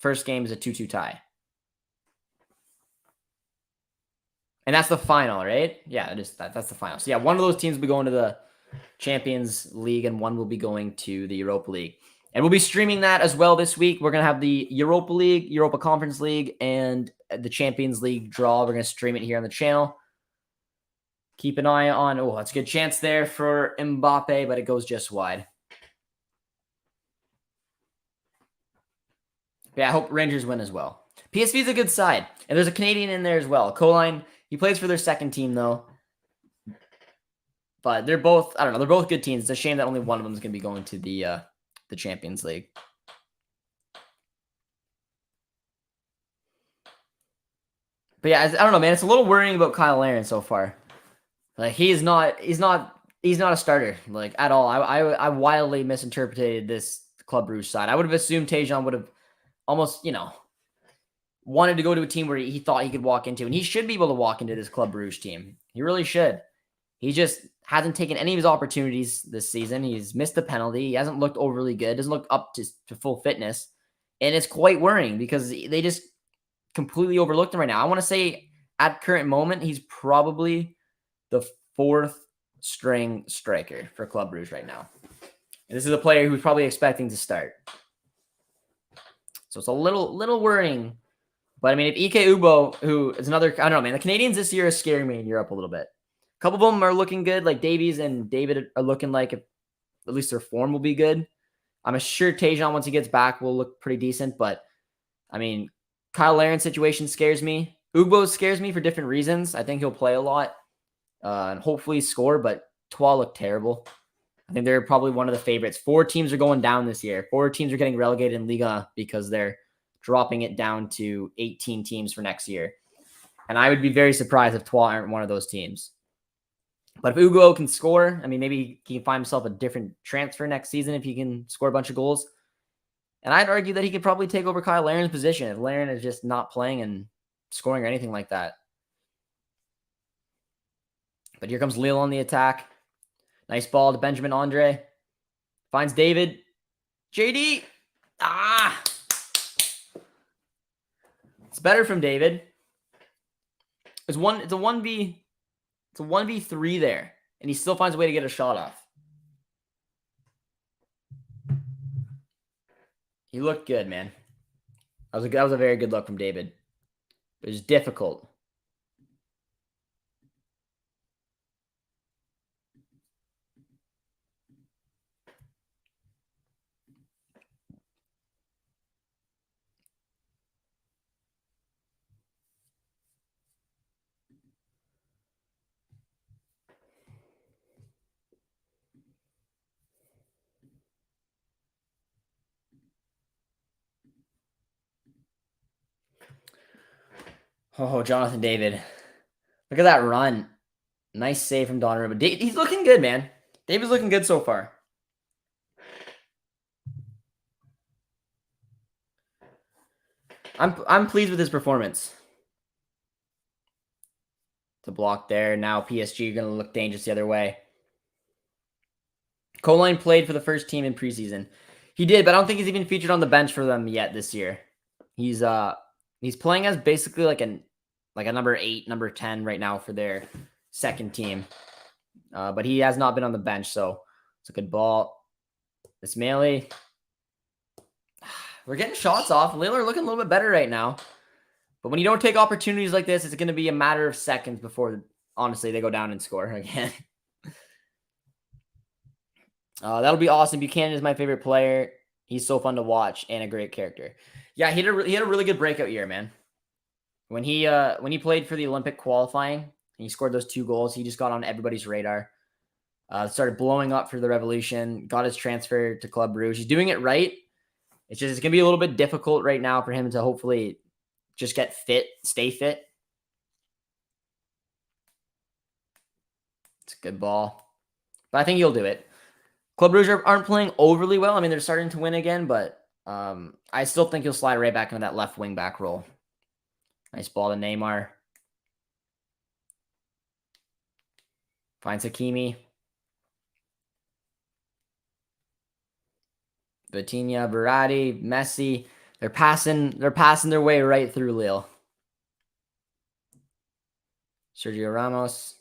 A: First game is a 2-2 tie. And that's the final, right? Yeah, it is. That's the final. So yeah, one of those teams will be going to the Champions League and one will be going to the Europa League. And we'll be streaming that as well this week. We're going to have the Europa League, Europa Conference League, and the Champions League draw. We're going to stream it here on the channel. Keep an eye on, that's a good chance there for Mbappé, but it goes just wide. Yeah, I hope Rangers win as well. PSV is a good side, and there's a Canadian in there as well. Coline, he plays for their second team, though. But they're both, I don't know, they're both good teams. It's a shame that only one of them is going to be going to the Champions League. But yeah, I don't know, man. It's a little worrying about Kyle Larin so far. He's not a starter, at all. I wildly misinterpreted this Club Brugge side. I would have assumed Tejan would have almost, wanted to go to a team where he thought he could walk into, and he should be able to walk into this Club Brugge team. He really should. He just hasn't taken any of his opportunities this season. He's missed a penalty. He hasn't looked overly good. Doesn't look up to full fitness, and it's quite worrying because they just completely overlooked him right now. I want to say at current moment, he's probably the fourth string striker for Club Brugge right now. And this is a player who's probably expecting to start. So it's a little worrying. But I mean, if Ike Ubo, who is another, I don't know, man, the Canadians this year are scaring me in Europe a little bit. A couple of them are looking good, like Davies and David are looking like at least their form will be good. I'm sure Tejan, once he gets back, will look pretty decent. But I mean, Kyle Larin's situation scares me. Ugbo scares me for different reasons. I think he'll play a lot and hopefully score, but Troyes look terrible. I think they're probably one of the favorites. 4 teams are going down this year. 4 teams are getting relegated in Ligue because they're dropping it down to 18 teams for next year. And I would be very surprised if Troyes aren't one of those teams. But if Ugo can score, I mean, maybe he can find himself a different transfer next season if he can score a bunch of goals. And I'd argue that he could probably take over Kyle Larin's position if Larin is just not playing and scoring or anything like that. But here comes Lille on the attack. Nice ball to Benjamin Andre. Finds David. JD. It's better from David. It's a 1v3 there. And he still finds a way to get a shot off. He looked good, man. That was a very good look from David. It was difficult. Oh, Jonathan David. Look at that run. Nice save from Donnarumma. He's looking good, man. David's looking good so far. I'm pleased with his performance. The block there. Now PSG are going to look dangerous the other way. Coline played for the first team in preseason. He did, but I don't think he's even featured on the bench for them yet this year. He's playing as basically like a number 8, number 10 right now for their second team. But he has not been on the bench, so it's a good ball. Ismaili. We're getting shots off. Lille are looking a little bit better right now. But when you don't take opportunities like this, it's going to be a matter of seconds before, honestly, they go down and score again. That'll be awesome. Buchanan is my favorite player. He's so fun to watch and a great character. Yeah, he had a really good breakout year, man. When he played for the Olympic qualifying and he scored those 2 goals, he just got on everybody's radar. Started blowing up for the Revolution, got his transfer to Club Brugge. He's doing it right. It's going to be a little bit difficult right now for him to hopefully just get fit, stay fit. It's a good ball. But I think he'll do it. Club Brugge aren't playing overly well. I mean, they're starting to win again, but I still think he'll slide right back into that left wing back role. Nice ball to Neymar. Finds Hakimi. Vitinha, Verratti, Messi. They're passing their way right through Lille. Sergio Ramos.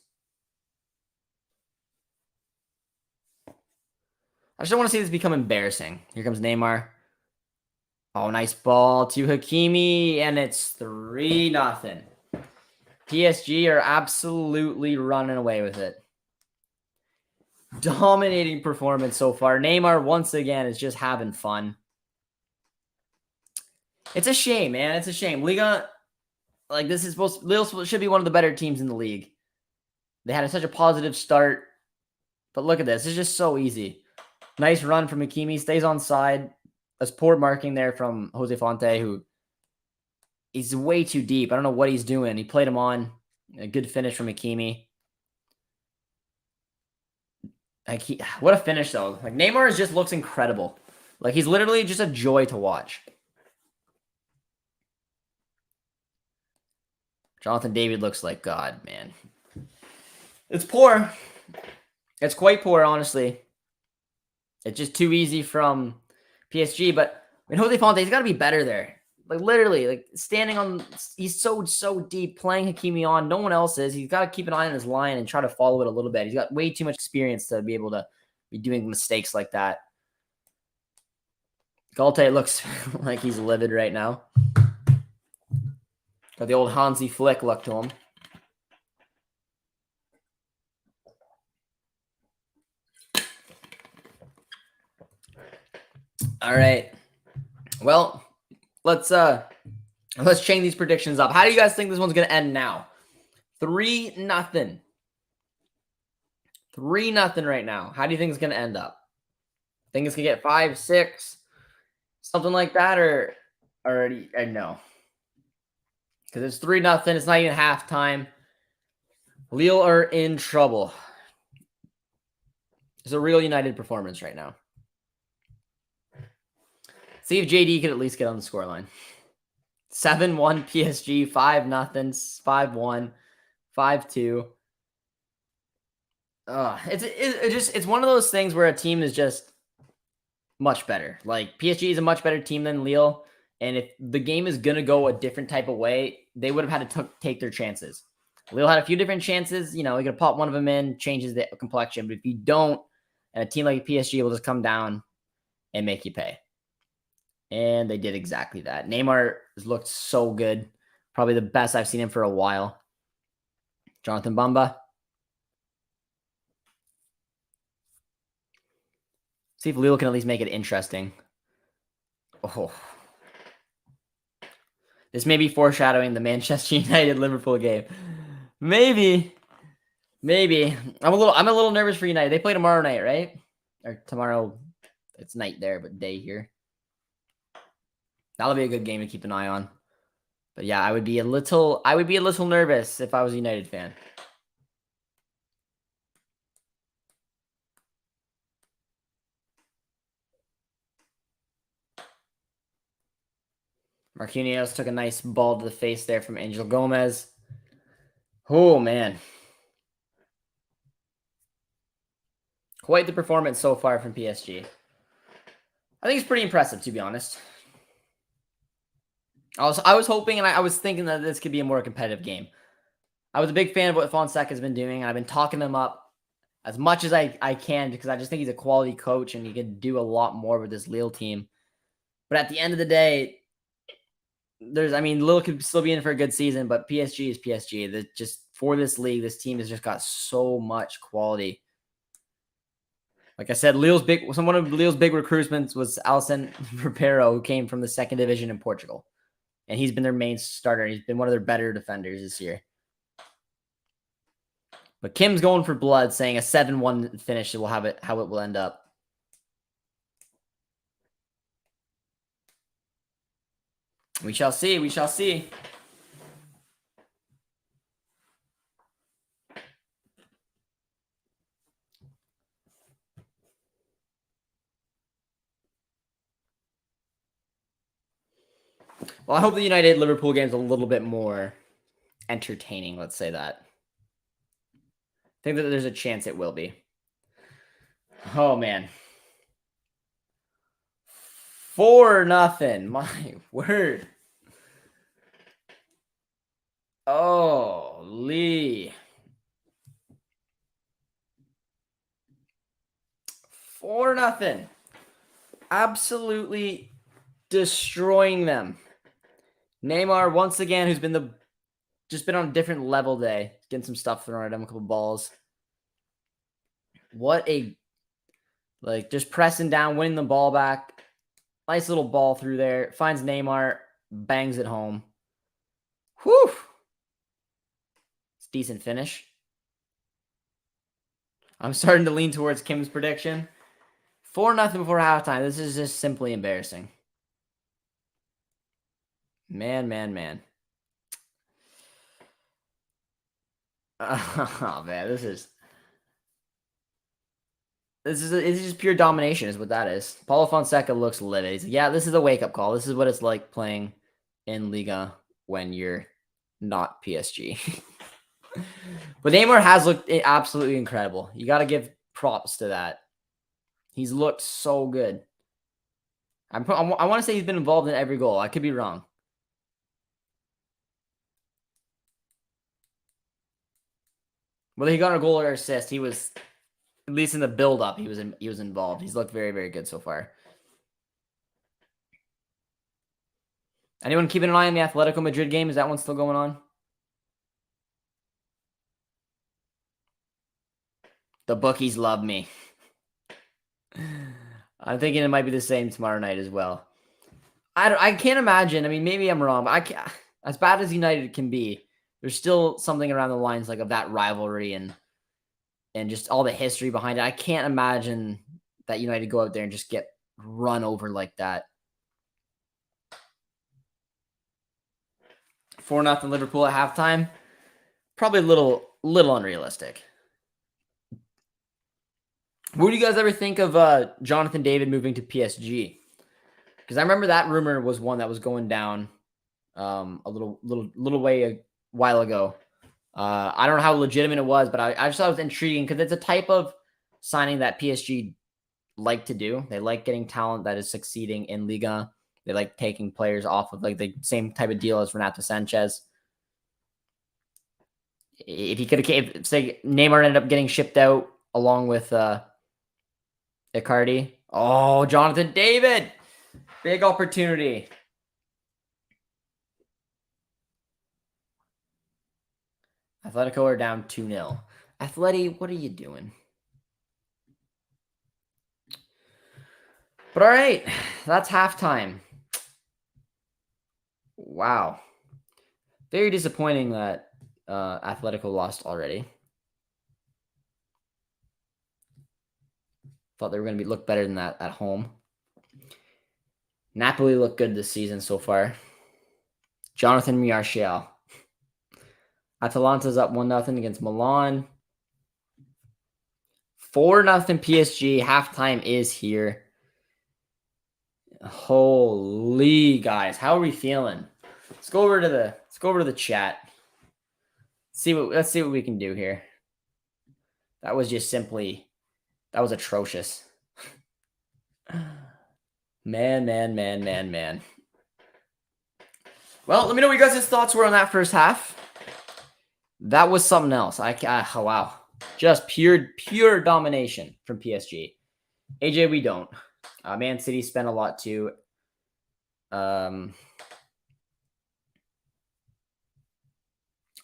A: I just don't want to see this become embarrassing. Here comes Neymar. Oh, nice ball to Hakimi, and it's 3-0. PSG are absolutely running away with it. Dominating performance so far. Neymar, once again, is just having fun. It's a shame, man. It's a shame. Liga, like this is Lille should be one of the better teams in the league. They had such a positive start, but look at this. It's just so easy. Nice run from Hakimi. Stays on side. That's poor marking there from Jose Fonte, who is way too deep. I don't know what he's doing. He played him on. A good finish from Hakimi. Like what a finish, though. Like Neymar just looks incredible. Like he's literally just a joy to watch. Jonathan David looks like God, man. It's poor. It's quite poor, honestly. It's just too easy from PSG, but I mean, Jose Fonte, he's got to be better there. Like literally, like standing on, he's so deep, playing Hakimi on. No one else is. He's got to keep an eye on his line and try to follow it a little bit. He's got way too much experience to be able to be doing mistakes like that. Galte looks like he's livid right now. Got the old Hansi Flick look to him. All right. Well, let's change these predictions up. How do you guys think this one's going to end now? 3-0. 3-0 right now. How do you think it's going to end up? Think it's going to get 5, 6, something like that, or no? Because it's 3-0. It's not even halftime. Lille are in trouble. It's a real United performance right now. See if JD could at least get on the scoreline. 7-1 PSG, 5-0, 5-1, 5-2. It's one of those things where a team is just much better. Like PSG is a much better team than Lille, and if the game is gonna go a different type of way, they would have had to take their chances. Lille had a few different chances. You know, you could pop one of them in, changes the complexion. But if you don't, and a team like PSG will just come down and make you pay. And they did exactly that. Neymar has looked so good. Probably the best I've seen him for a while. Jonathan Bamba. See if Lille can at least make it interesting. Oh. This may be foreshadowing the Manchester United-Liverpool game. Maybe. I'm a little nervous for United. They play tomorrow night, right? Or tomorrow. It's night there, but day here. That'll be a good game to keep an eye on. But yeah, I would be a little nervous if I was a United fan. Marquinhos took a nice ball to the face there from Angel Gomez. Oh, man. Quite the performance so far from PSG. I think it's pretty impressive, to be honest. I was hoping and I was thinking that this could be a more competitive game. I was a big fan of what Fonseca's been doing, and I've been talking them up as much as I can because I just think he's a quality coach and he could do a lot more with this Lille team. But at the end of the day, Lille could still be in for a good season, but PSG is PSG. Just for this league, this team has just got so much quality. Like I said, one of Lille's big recruitments was Alisson Ribeiro, who came from the second division in Portugal. And he's been their main starter. He's been one of their better defenders this year. But Kim's going for blood, saying a 7-1 finish will have it how it will end up. We shall see. We shall see. Well, I hope the United-Liverpool game is a little bit more entertaining, let's say that. I think that there's a chance it will be. Oh, man. 4-0. My word. Oh, Lee. 4-0. Absolutely destroying them. Neymar, once again, who's been just been on a different level day, getting some stuff thrown at him, a couple balls. What a, just pressing down, winning the ball back. Nice little ball through there. Finds Neymar, bangs it home. Whew. It's a decent finish. I'm starting to lean towards Kim's prediction. 4-0 before halftime. This is just simply embarrassing. Man. Oh, man, this is just pure domination is what that is. Paulo Fonseca looks livid. He's like, yeah, this is a wake-up call. This is what it's like playing in Liga when you're not PSG. But Neymar has looked absolutely incredible. You got to give props to that. He's looked so good. I want to say he's been involved in every goal. I could be wrong. Whether he got a goal or assist, he was, at least in the build-up, he was involved. He's looked very, very good so far. Anyone keeping an eye on the Atletico Madrid game? Is that one still going on? The bookies love me. I'm thinking it might be the same tomorrow night as well. I can't imagine. I mean, maybe I'm wrong, but as bad as United can be, there's still something around the lines of that rivalry and just all the history behind it. I can't imagine that United go out there and just get run over like that. 4-0 Liverpool at halftime. Probably a little unrealistic. What do you guys ever think of Jonathan David moving to PSG? Because I remember that rumor was one that was going down a little while ago. I don't know how legitimate it was, but I just thought it was intriguing because it's a type of signing that PSG like to do. They like getting talent that is succeeding in Liga. They like taking players off of the same type of deal as Renato Sanchez. If he could have, say, Neymar ended up getting shipped out along with Icardi. Oh, Jonathan David. Big opportunity. Atletico are down 2-0. Atleti, what are you doing? But all right, that's halftime. Wow. Very disappointing that Atletico lost already. Thought they were going to look better than that at home. Napoli looked good this season so far. Jonathan Martial. Atalanta's up 1-0 against Milan. 4-0 PSG. Halftime is here. Holy guys, how are we feeling? Let's go over to the chat. Let's see what we can do here. That was just simply, that was atrocious. Man. Well, let me know what you guys' thoughts were on that first half. That was something else. Oh, wow. Just pure domination from PSG. AJ, we don't. Man City spent a lot too. I'll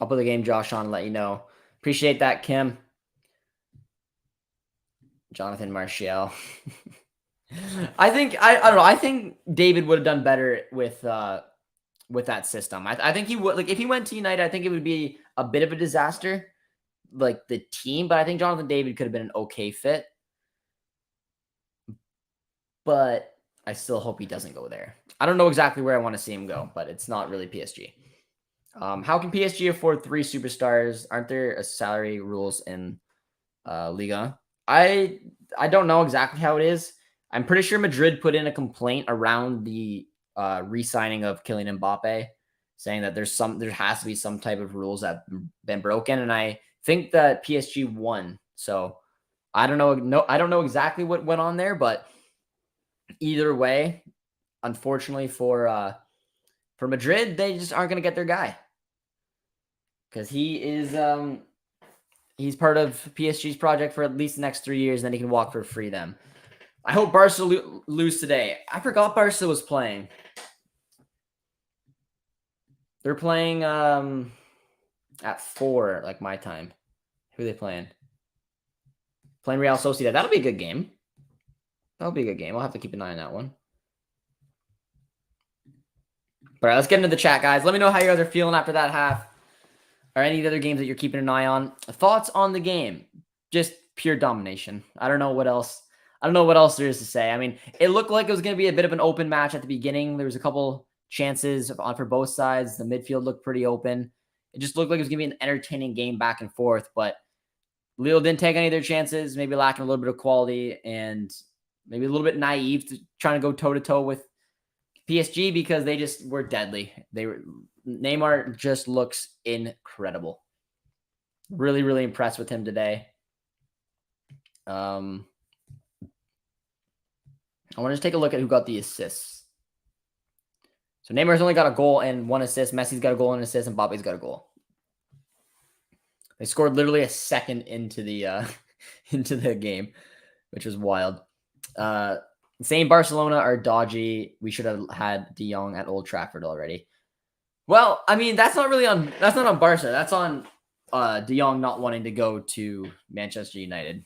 A: put the game Josh on and let you know. Appreciate that, Kim. Jonathan Martial. I don't know. I think David would have done better with that system. I think he would, like, if he went to United, I think it would be a bit of a disaster, like the team, but I think Jonathan David could have been an okay fit. But I still hope he doesn't go there. I don't know exactly where I want to see him go, but it's not really PSG. How can PSG afford 3 superstars? Aren't there salary rules in Liga? I don't know exactly how it is. I'm pretty sure Madrid put in a complaint around the re-signing of Kylian Mbappé, saying that there has to be some type of rules that have been broken, and I think that PSG won. So I don't know. No, I don't know exactly what went on there, but either way, unfortunately for Madrid, they just aren't going to get their guy because he's part of PSG's project for at least the next 3 years, and then he can walk for free then. I hope Barca lose today. I forgot Barca was playing. They're playing at 4, like my time. Who are they playing? Playing Real Sociedad. That'll be a good game. That'll be a good game. I'll have to keep an eye on that one. All right, let's get into the chat, guys. Let me know how you guys are feeling after that half. Or any of the other games that you're keeping an eye on. Thoughts on the game? Just pure domination. I don't know what else. I don't know what else there is to say. I mean, it looked like it was going to be a bit of an open match at the beginning. There was a couple chances for both sides. The midfield looked pretty open. It just looked like it was going to be an entertaining game back and forth. But Lille didn't take any of their chances. Maybe lacking a little bit of quality and maybe a little bit naive to trying to go toe-to-toe with PSG because they just were deadly. Neymar just looks incredible. Really, really impressed with him today. I want to just take a look at who got the assists. So Neymar's only got a goal and 1 assist. Messi's got a goal and an assist, and Mbappe's got a goal. They scored literally a second into the into the game, which was wild. Saying Barcelona are dodgy. We should have had De Jong at Old Trafford already. Well, I mean, that's not on Barca. That's on De Jong not wanting to go to Manchester United.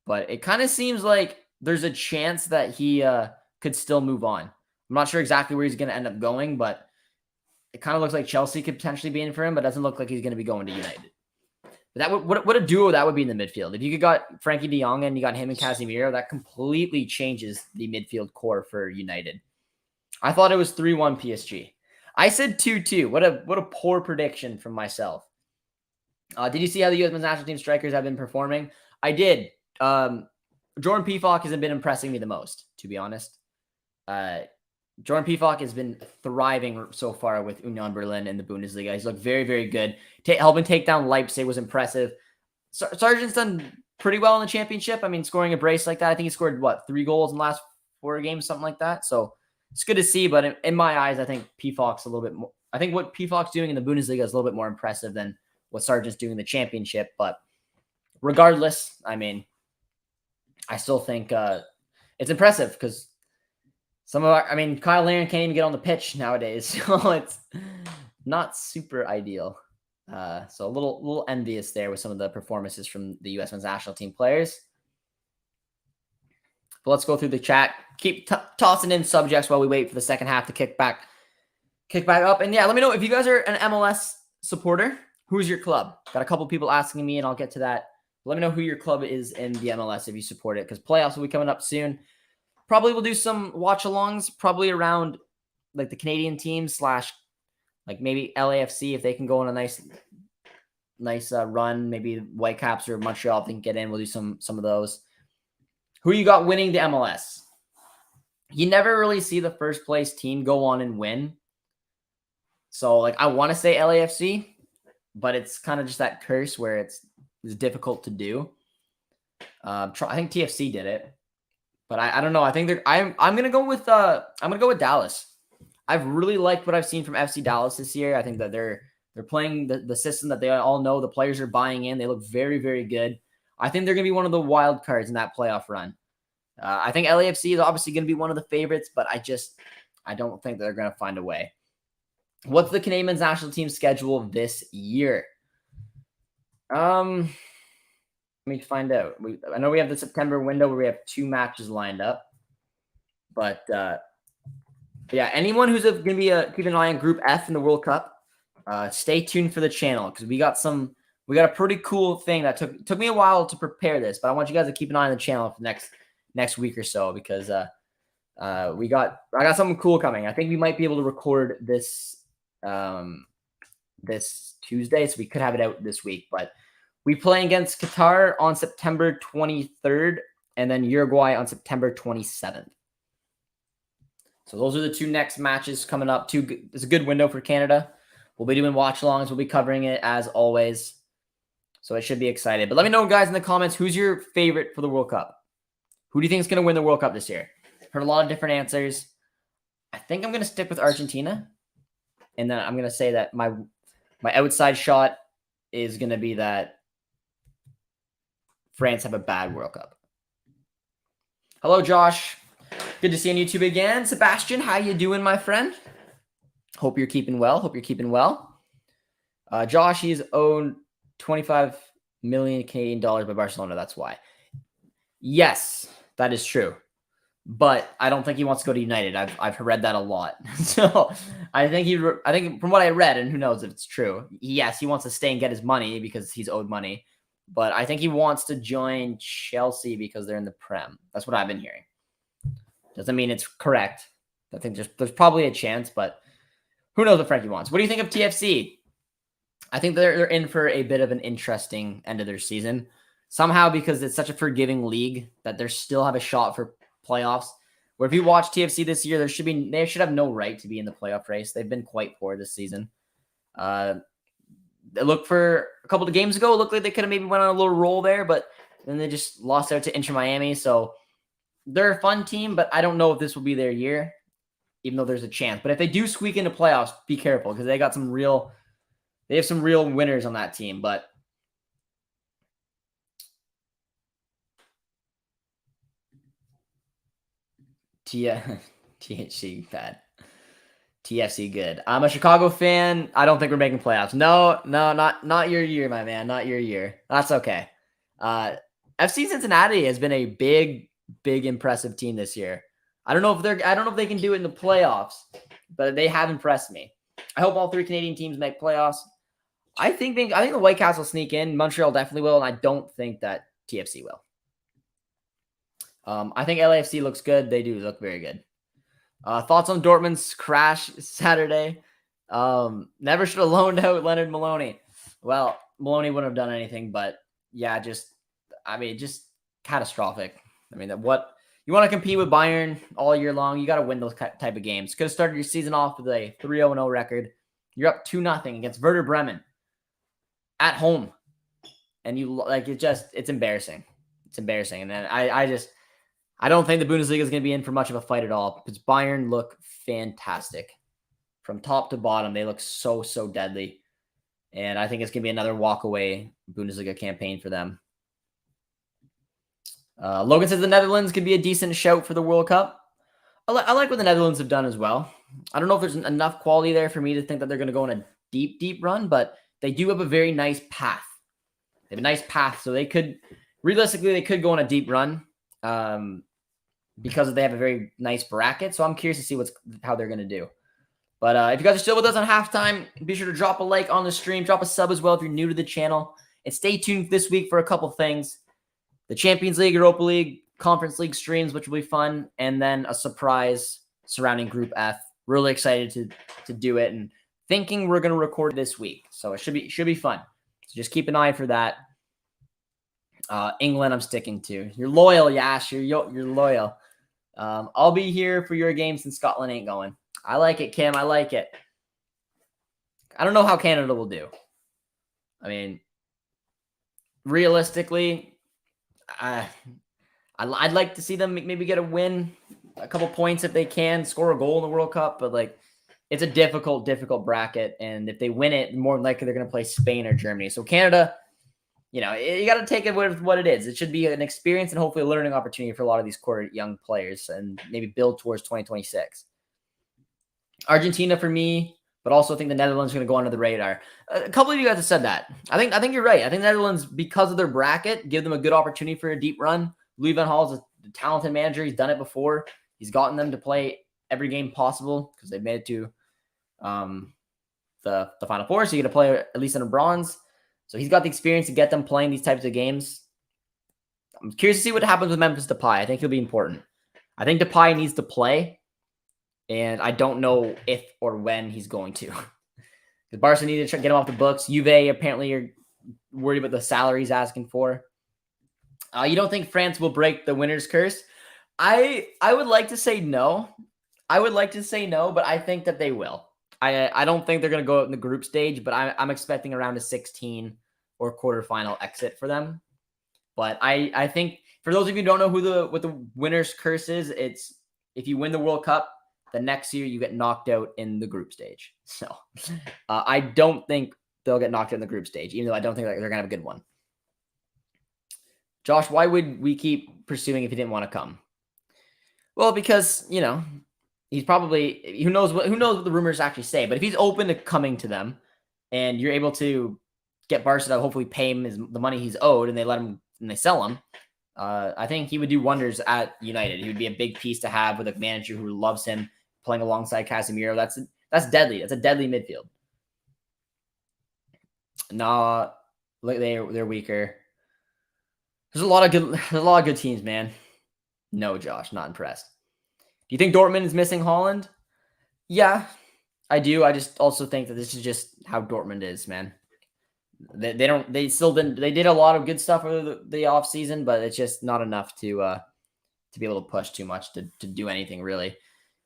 A: But it kind of seems like there's a chance that he could still move on. I'm not sure exactly where he's going to end up going, but it kind of looks like Chelsea could potentially be in for him, but doesn't look like he's going to be going to United. But what a duo that would be in the midfield. If you got Frankie De Jong and you got him and Casemiro, that completely changes the midfield core for United. I thought it was 3-1 PSG. I said 2-2. What a poor prediction from myself. Did you see how the U.S. men's national team strikers have been performing? I did. Jordan Pefok hasn't been impressing me the most, to be honest. Jordan Pefok has been thriving so far with Union Berlin in the Bundesliga. He's looked very, very good. Helping take down Leipzig was impressive. Sargent's done pretty well in the championship. I mean, scoring a brace like that. I think he scored, 3 goals in the last 4 games, something like that. So it's good to see. But in my eyes, I think Pefok's a little bit more. I think what Pefok's doing in the Bundesliga is a little bit more impressive than what Sargent's doing in the championship. But regardless, I mean, I still think it's impressive because Kyle Larin can't even get on the pitch nowadays, so it's not super ideal. So a little envious there with some of the performances from the U.S. men's national team players. But let's go through the chat. Keep tossing in subjects while we wait for the second half to kick back up. And yeah, let me know if you guys are an MLS supporter. Who's your club? Got a couple people asking me, and I'll get to that. Let me know who your club is in the MLS if you support it, because playoffs will be coming up soon. Probably we'll do some watch-alongs, probably around like the Canadian teams / like maybe LAFC if they can go on a nice run. Maybe Whitecaps or Montreal if they can get in. We'll do some of those. Who you got winning the MLS? You never really see the first place team go on and win. So like I want to say LAFC, but it's kind of just that curse where it's difficult to do. I think TFC did it. But I don't know. I think I'm gonna go with Dallas. I've really liked what I've seen from FC Dallas this year. I think that they're playing the system that they all know. The players are buying in. They look very, very good. I think they're gonna be one of the wild cards in that playoff run. I think LAFC is obviously gonna be one of the favorites, but I don't think they're going to find a way. What's the Canadian men's national team schedule this year? Let me find out. I know we have the September window where we have 2 matches lined up. But yeah, anyone who's going to be keep an eye on Group F in the World Cup, stay tuned for the channel because we got a pretty cool thing that took me a while to prepare this, but I want you guys to keep an eye on the channel for next week or so because I got something cool coming. I think we might be able to record this this Tuesday, so we could have it out this week. But we play against Qatar on September 23rd and then Uruguay on September 27th. So those are the 2 next matches coming up. It's a good window for Canada. We'll be doing watch-alongs. We'll be covering it as always. So it should be exciting. But let me know, guys, in the comments, who's your favorite for the World Cup? Who do you think is going to win the World Cup this year? Heard a lot of different answers. I think I'm going to stick with Argentina. And then I'm going to say that my outside shot is going to be that France have a bad World Cup. Hello, Josh. Good to see you on YouTube again. Sebastian, how you doing, my friend? Hope you're keeping well. Josh, he's owed 25 million Canadian dollars by Barcelona. That's why. Yes, that is true. But I don't think he wants to go to United. I've read that a lot. So I think from what I read, and who knows if it's true, yes, he wants to stay and get his money because he's owed money. But I think he wants to join Chelsea because they're in the Prem. That's what I've been hearing. Doesn't mean it's correct. I think there's probably a chance, but who knows what Frankie wants. What do you think of TFC? I think they're in for a bit of an interesting end of their season. Somehow, because it's such a forgiving league that they still have a shot for playoffs. Where if you watch TFC this year, they should have no right to be in the playoff race. They've been quite poor this season. They looked for a couple of games ago. It looked like they could have maybe went on a little roll there, but then they just lost out to Inter Miami. So they're a fun team, but I don't know if this will be their year, even though there's a chance. But if they do squeak into playoffs, be careful because they have some real winners on that team. But THC bad. TFC good. I'm a Chicago fan. I don't think we're making playoffs. No, not your year, my man. Not your year. That's okay. FC Cincinnati has been a big impressive team this year. I don't know if they can do it in the playoffs, but they have impressed me. I hope all 3 Canadian teams make playoffs. I think the White Caps will sneak in. Montreal definitely will, and I don't think that TFC will. I think LAFC looks good. They do look very good. Thoughts on Dortmund's crash Saturday? Never should have loaned out Leonard Maloney. Well, Maloney wouldn't have done anything, but yeah, just catastrophic. I mean, what you want to compete with Bayern all year long, you got to win those type of games. Could have started your season off with a 3-0 record. You're up 2-0 against Werder Bremen at home, and it's embarrassing. It's embarrassing, and then I don't think the Bundesliga is going to be in for much of a fight at all because Bayern look fantastic. From top to bottom, they look so deadly. And I think it's going to be another walk-away Bundesliga campaign for them. Logan says the Netherlands could be a decent shout for the World Cup. I like what the Netherlands have done as well. I don't know if there's enough quality there for me to think that they're going to go on a deep run, but they do have a very nice path. They have a nice path, so they could go on a deep run. Because they have a very nice bracket. So I'm curious to see how they're going to do. But if you guys are still with us on halftime, be sure to drop a like on the stream. Drop a sub as well if you're new to the channel. And stay tuned this week for a couple things. The Champions League, Europa League, Conference League streams, which will be fun. And then a surprise surrounding Group F. Really excited to do it. And thinking we're going to record this week. So it should be fun. So just keep an eye for that. England I'm sticking to. You're loyal, Yash. You're loyal. I'll be here for your games and Scotland ain't going. I like it, Kim. I like it. I don't know how Canada will do. I mean, realistically, I'd like to see them maybe get a win, a couple points if they can, score a goal in the World Cup. But it's a difficult bracket, and if they win it, more likely they're going to play Spain or Germany. So Canada. You got to take it with what it is. It should be an experience and hopefully a learning opportunity for a lot of these core young players and maybe build towards 2026. Argentina for me, but also think the Netherlands are going to go under the radar. A couple of you guys have said that. I think you're right. I think the Netherlands, because of their bracket, give them a good opportunity for a deep run. Louis van Gaal is a talented manager. He's done it before. He's gotten them to play every game possible because they've made it to the Final Four. So you got to play at least in a bronze. So he's got the experience to get them playing these types of games. I'm curious to see what happens with Memphis Depay. I think he'll be important. I think Depay needs to play, and I don't know if or when he's going to. Because Barca need to get him off the books. Juve apparently are worried about the salary he's asking for. You don't think France will break the winner's curse? I would like to say no. But I think that they will. I don't think they're going to go out in the group stage, but I'm expecting around a 16 or quarterfinal exit for them. But I think for those of you who don't know what the winner's curse is, it's if you win the World Cup, the next year you get knocked out in the group stage. So I don't think they'll get knocked out in the group stage, even though I don't think they're going to have a good one. Josh, why would we keep pursuing if he didn't want to come? Well, because, he's probably, who knows what the rumors actually say, but if he's open to coming to them and you're able to get Barca to hopefully pay him the money he's owed and they let him and they sell him, I think he would do wonders at United. He would be a big piece to have with a manager who loves him playing alongside Casemiro. That's deadly. That's a deadly midfield. No, they're weaker. There's a lot of good teams, man. No, Josh, not impressed. Do you think Dortmund is missing Haaland? Yeah, I do. I just also think that this is just how Dortmund is, man. They did a lot of good stuff over the offseason, but it's just not enough to be able to push too much to do anything really.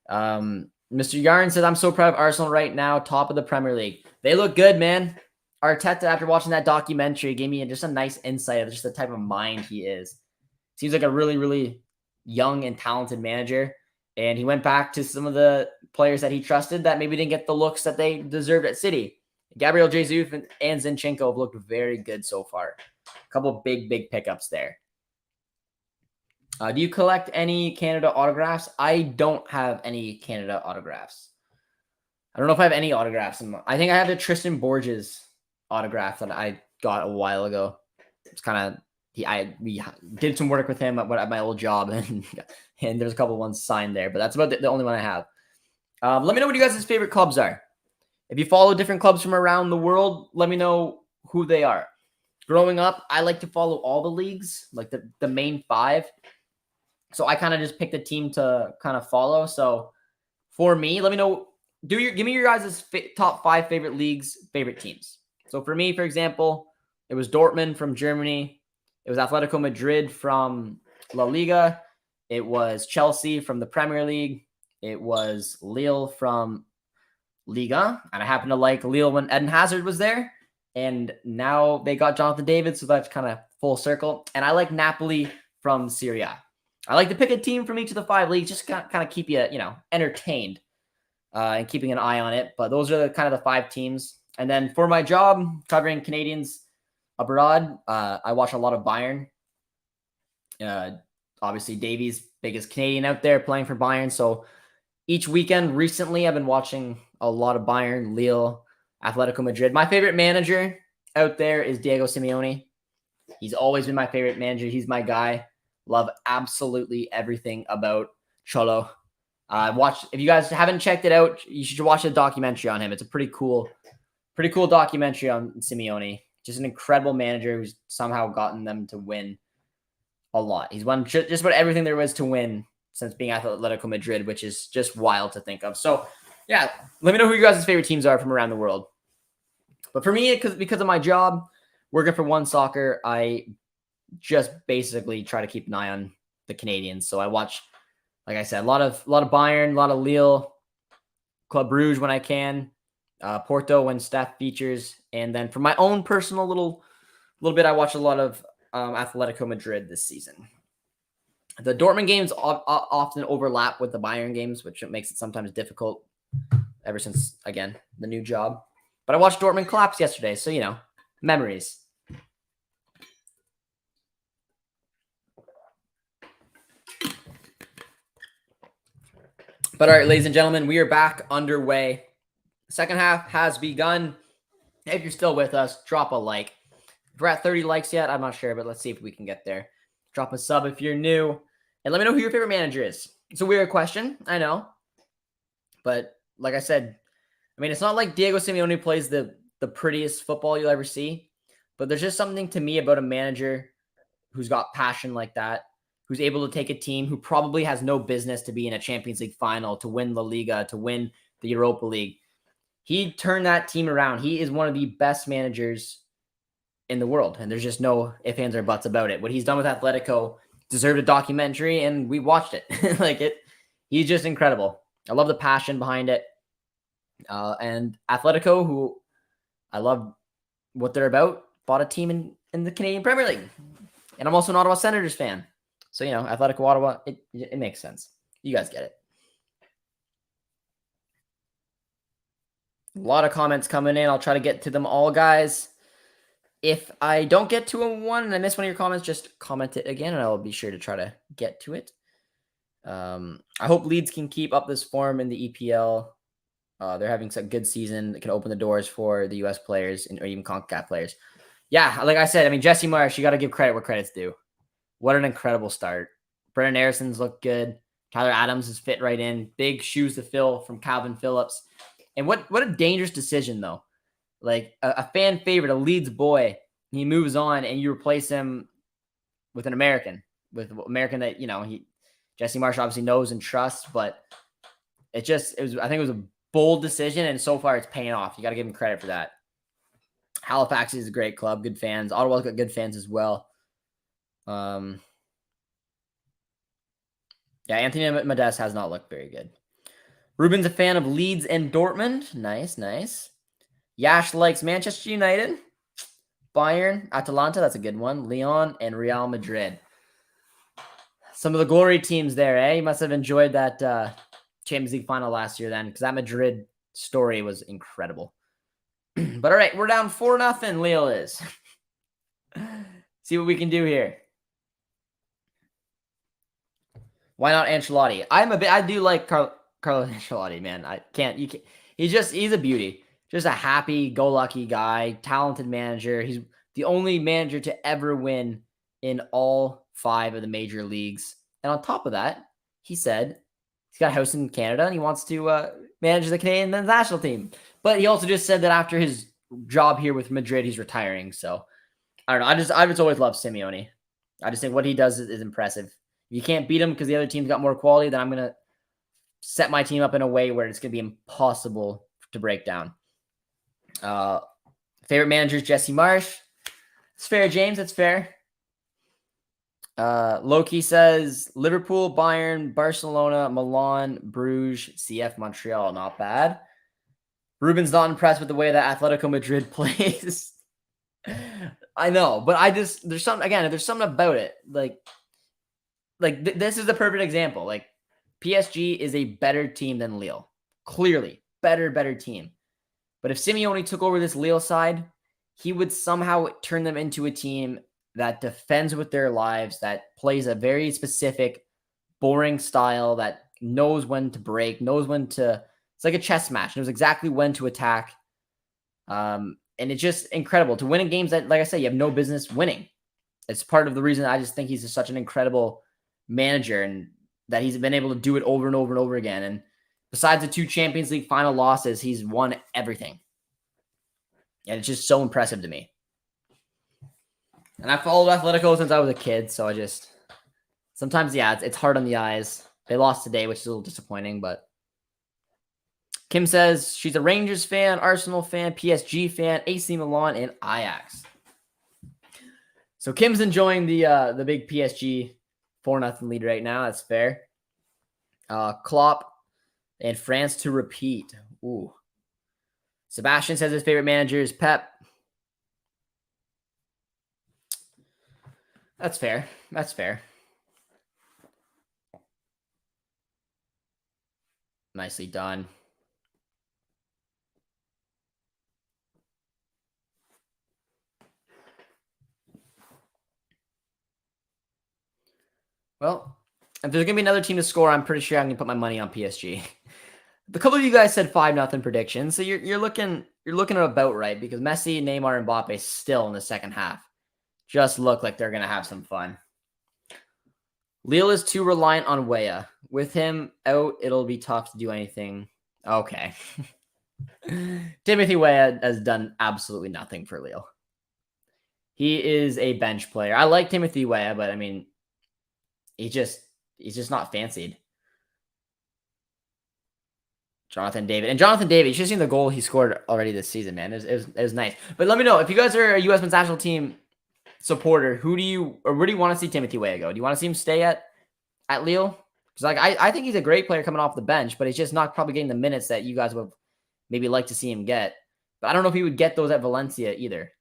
A: Mr. Yarn says, I'm so proud of Arsenal right now, top of the Premier League. They look good, man. Arteta, after watching that documentary, gave me just a nice insight of just the type of mind he is. Seems like a really, really young and talented manager. And he went back to some of the players that he trusted that maybe didn't get the looks that they deserved at City. Gabriel Jesus and Zinchenko have looked very good so far. A couple of big pickups there. Do you collect any Canada autographs? I don't have any Canada autographs. I don't know if I have any autographs. I think I have the Tristan Borges autograph that I got a while ago. It's kind of we did some work with him at my old job, and there's a couple ones signed there, but that's about the only one I have. Let me know what you guys' favorite clubs are. If you follow different clubs from around the world, let me know who they are. Growing up, I like to follow all the leagues, like the main 5. So I kind of just picked a team to kind of follow. So for me, let me know. Give me your guys' top 5 favorite leagues, favorite teams. So for me, for example, it was Dortmund from Germany. It was Atletico Madrid from La Liga. It was Chelsea from the Premier League. It was Lille from Liga. And I happen to like Lille when Eden Hazard was there. And now they got Jonathan David, so that's kind of full circle. And I like Napoli from Serie A. I like to pick a team from each of the 5 leagues, just kind of keep you, entertained and keeping an eye on it. But those are kind of the 5 teams. And then for my job, covering Canadians abroad, I watch a lot of Bayern. Obviously, Davies, biggest Canadian out there playing for Bayern. So each weekend recently, I've been watching a lot of Bayern, Lille, Atletico Madrid. My favorite manager out there is Diego Simeone. He's always been my favorite manager. He's my guy. Love absolutely everything about Cholo. If you guys haven't checked it out, you should watch a documentary on him. It's a pretty cool documentary on Simeone. Just an incredible manager who's somehow gotten them to win a lot. He's won just about everything there was to win since being at Atletico Madrid, which is just wild to think of. So, yeah, let me know who you guys' favorite teams are from around the world. But for me, because of my job, working for One Soccer, I just basically try to keep an eye on the Canadians. So I watch, like I said, a lot of Bayern, a lot of Lille, Club Brugge when I can, Porto when Steph features, and then for my own personal little bit, I watch a lot of Atletico Madrid this season. The Dortmund games often overlap with the Bayern games, which makes it sometimes difficult ever since, again, the new job. But I watched Dortmund collapse yesterday, so, memories. But all right, ladies and gentlemen, we are back underway. Second half has begun. If you're still with us, drop a like. If we're at 30 likes yet, I'm not sure, but let's see if we can get there. Drop a sub if you're new. And let me know who your favorite manager is. It's a weird question, I know. But like I said, I mean, it's not like Diego Simeone plays the prettiest football you'll ever see. But there's just something to me about a manager who's got passion like that, who's able to take a team who probably has no business to be in a Champions League final, to win La Liga, to win the Europa League. He turned that team around. He is one of the best managers in the world, and there's just no ifs, ands, or buts about it. What he's done with Atletico deserved a documentary, and we watched it. He's just incredible. I love the passion behind it. And Atletico, who I love what they're about, bought a team in the Canadian Premier League. And I'm also an Ottawa Senators fan. So, Atletico Ottawa, it makes sense. You guys get it. A lot of comments coming in. I'll try to get to them all, guys. If I don't get to one and I miss one of your comments, just comment it again, and I'll be sure to try to get to it. I hope Leeds can keep up this form in the EPL. They're having some good season that can open the doors for the U.S. players or even CONCACAF players. Yeah, like I said, I mean, Jesse Marsh, you got to give credit where credit's due. What an incredible start. Brendan Harrison's looked good. Tyler Adams is fit right in. Big shoes to fill from Calvin Phillips. And what a dangerous decision, though. Like a fan favorite, a Leeds boy, he moves on and you replace him with an American, that, Jesse Marsh obviously knows and trusts, but I think it was a bold decision, and so far it's paying off. You got to give him credit for that. Halifax is a great club, good fans. Ottawa's got good fans as well. Yeah, Anthony Modeste has not looked very good. Ruben's a fan of Leeds and Dortmund. Nice. Yash likes Manchester United, Bayern, Atalanta, that's a good one, Lyon, and Real Madrid. Some of the glory teams there, eh? You must have enjoyed that Champions League final last year then, because that Madrid story was incredible. But all right, we're down 4-0, Lille is. See what we can do here. Why not Ancelotti? I do like Carlo Ancelotti, man. He's a beauty. Just a happy-go-lucky guy, talented manager. He's the only manager to ever win in all 5 of the major leagues. And on top of that, he said he's got a house in Canada and he wants to manage the Canadian men's national team. But he also just said that after his job here with Madrid, he's retiring. So I don't know. I just always loved Simeone. I just think what he does is impressive. If you can't beat him because the other team's got more quality, then I'm going to set my team up in a way where it's going to be impossible to break down. Favorite manager is Jesse Marsh. It's fair, James. It's fair. Loki says Liverpool, Bayern, Barcelona, Milan, Bruges, CF Montreal. Not bad. Ruben's not impressed with the way that Atletico Madrid plays. I know, but there's something about it. This is the perfect example. Like PSG is a better team than Lille. Clearly, better team. But if Simeone took over this Lille side, he would somehow turn them into a team that defends with their lives, that plays a very specific, boring style, that knows when to break, it's like a chess match, knows exactly when to attack. And it's just incredible to win in games that, like I said, you have no business winning. It's part of the reason I just think he's such an incredible manager and that he's been able to do it over and over and over again. And besides the 2 Champions League final losses, he's won everything. And it's just so impressive to me. And I followed Atletico since I was a kid, so sometimes, it's hard on the eyes. They lost today, which is a little disappointing, but Kim says she's a Rangers fan, Arsenal fan, PSG fan, AC Milan, and Ajax. So Kim's enjoying the big PSG 4-0 lead right now. That's fair. Klopp and France to repeat. Ooh. Sebastian says his favorite manager is Pep. That's fair. Nicely done. Well, If there's going to be another team to score, I'm pretty sure I'm going to put my money on PSG. A couple of you guys said 5-0 predictions, so you're looking about right because Messi, Neymar, and Mbappé still in the second half just look like they're going to have some fun. Lille is too reliant on Weah. With him out, it'll be tough to do anything. Okay. Timothy Weah has done absolutely nothing for Lille. He is a bench player. I like Timothy Weah, but I mean, he's just not fancied. Jonathan David. And Jonathan David, you should have seen the goal he scored already this season, man. It was nice. But let me know, if you guys are a U.S. men's national team supporter, where do you want to see Timothy Weah go? Do you want to see him stay at Lille? Because like I think he's a great player coming off the bench, but he's just not probably getting the minutes that you guys would maybe like to see him get. But I don't know if he would get those at Valencia either.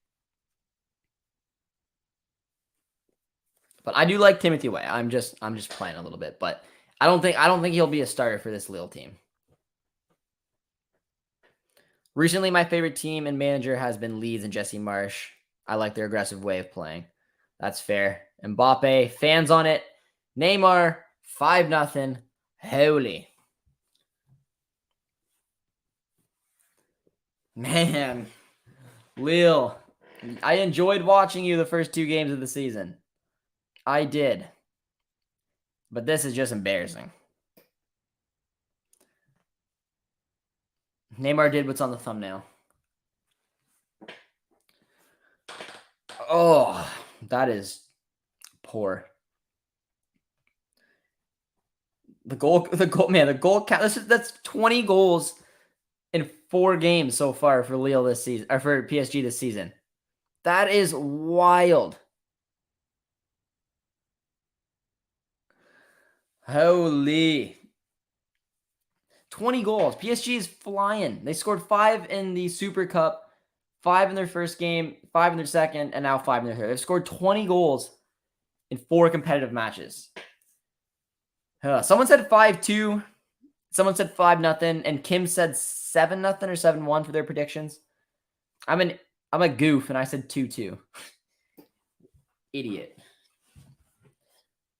A: But I do like Timothy Weah. I'm just playing a little bit, but I don't think he'll be a starter for this Lille team. Recently, my favorite team and manager has been Leeds and Jesse Marsh. I like their aggressive way of playing. That's fair. Mbappé, fans on it. Neymar, 5-0. Holy. Man. Lille. I enjoyed watching you the first 2 games of the season. I did. But this is just embarrassing. Neymar did what's on the thumbnail. Oh, that is poor. The goal, man, the goal count. That's 20 goals in 4 games so far for Lille this season, or for PSG this season. That is wild. Holy. 20 goals. PSG is flying. They scored 5 in the Super Cup, 5 in their first game, 5 in their second, and now 5 in their third. They've scored 20 goals in 4 competitive matches. Someone said 5-2. Someone said 5-0, and Kim said 7-0 or 7-1 for their predictions. I'm a goof, and I said 2-2. Idiot.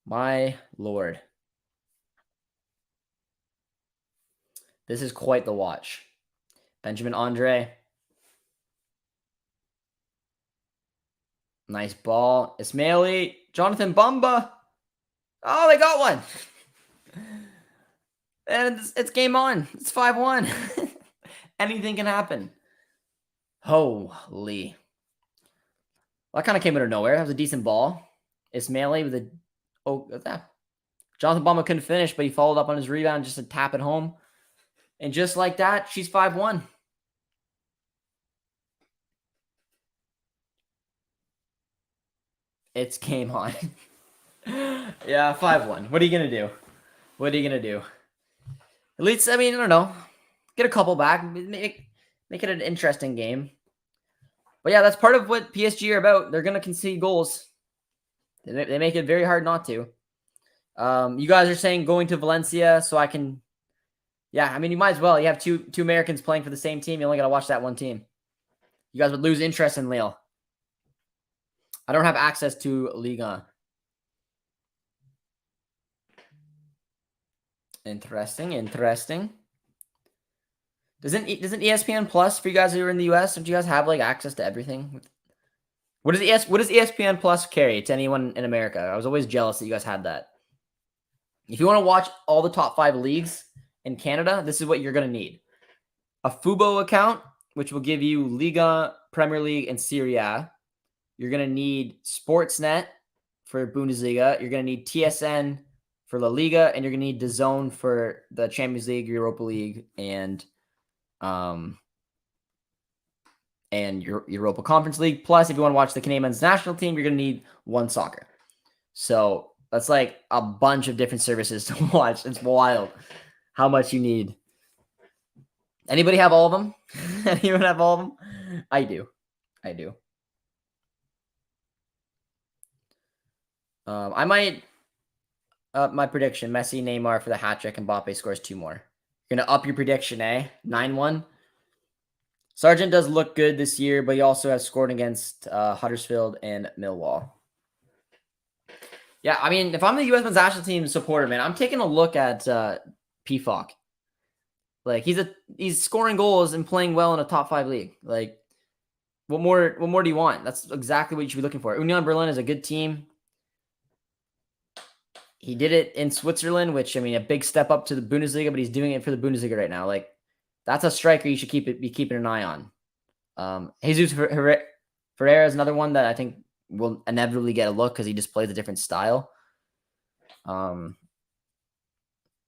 A: My lord. This is quite the watch. Benjamin Andre. Nice ball. Ismaili. Jonathan Bamba. Oh, they got one. And it's game on. It's 5-1. Anything can happen. Holy. Well, that kind of came out of nowhere. That was a decent ball. Ismaili with a... Oh, that. Jonathan Bamba couldn't finish, but he followed up on his rebound just to tap it home. And just like that, she's 5-1. It's game on. Yeah, 5-1. What are you going to do? What are you going to do? At least, I mean, I don't know. Get a couple back. Make it an interesting game. But yeah, that's part of what PSG are about. They're going to concede goals. They make it very hard not to. You guys are saying going to Valencia so I can... Yeah, I mean, you might as well. You have two Americans playing for the same team. You only got to watch that one team. You guys would lose interest in Lille. I don't have access to Ligue. Interesting. Doesn't ESPN Plus for you guys who are in the US? Don't you guys have like access to everything? What does ESPN Plus carry to anyone in America? I was always jealous that you guys had that. If you want to watch all the top 5 leagues in Canada, this is what you're going to need. A Fubo account, which will give you Liga, Premier League, and Serie A. You're going to need Sportsnet for Bundesliga. You're going to need TSN for La Liga, and you're going to need DAZN for the Champions League, Europa League, and Europa Conference League. Plus, if you want to watch the Canadian men's national team, you're going to need One Soccer. So that's like a bunch of different services to watch. It's wild how much you need. Anybody have all of them? Anyone have all of them? I do. I might up my prediction. Messi, Neymar for the hat trick, and Mbappé scores 2 more. You're going to up your prediction, eh? 9-1. Sargent does look good this year, but he also has scored against Huddersfield and Millwall. Yeah, I mean, if I'm the U.S. men's national team supporter, man, I'm taking a look at PFOC. Like he's scoring goals and playing well in a top 5 league. Like what more do you want? That's exactly what you should be looking for. Union Berlin is a good team. He did it in Switzerland, which I mean a big step up to the Bundesliga, but he's doing it for the Bundesliga right now. Like that's a striker you should be keeping an eye on. Jesus Ferreira is another one that I think will inevitably get a look because he just plays a different style.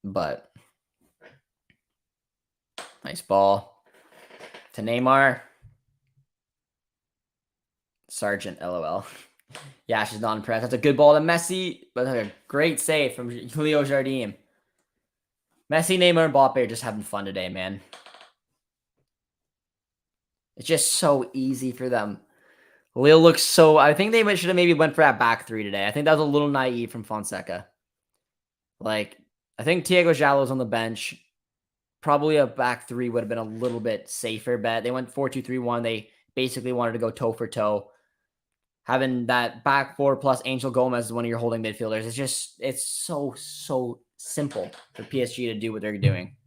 A: But nice ball to Neymar. Sargent, LOL. Yeah, she's not impressed. That's a good ball to Messi, but a great save from Julio Jardim. Messi, Neymar, and Mbappé are just having fun today, man. It's just so easy for them. Lille looks so... I think they should have maybe went for that back three today. I think that was a little naive from Fonseca. Like, I think Thiago Jallo's on the bench. Probably a back three would have been a little bit safer bet. They went 4-2-3-1. They basically wanted to go toe for toe. Having that back four plus Angel Gomez as one of your holding midfielders, it's so simple for PSG to do what they're doing.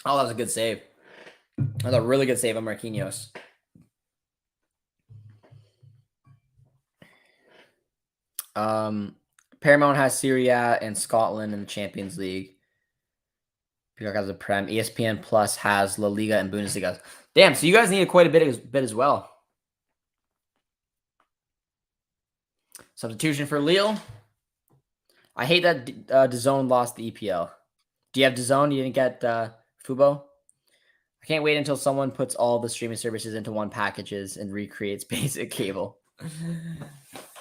A: Oh, that was a good save. That was a really good save on Marquinhos. Paramount has Serie A and Scotland in the Champions League. Peacock has the Prem. ESPN Plus has La Liga and Bundesliga. Damn, so you guys need quite a bit as well. Substitution for Lille. I hate that DAZN lost the EPL. Do you have DAZN? You didn't get Fubo? I can't wait until someone puts all the streaming services into one packages and recreates basic cable.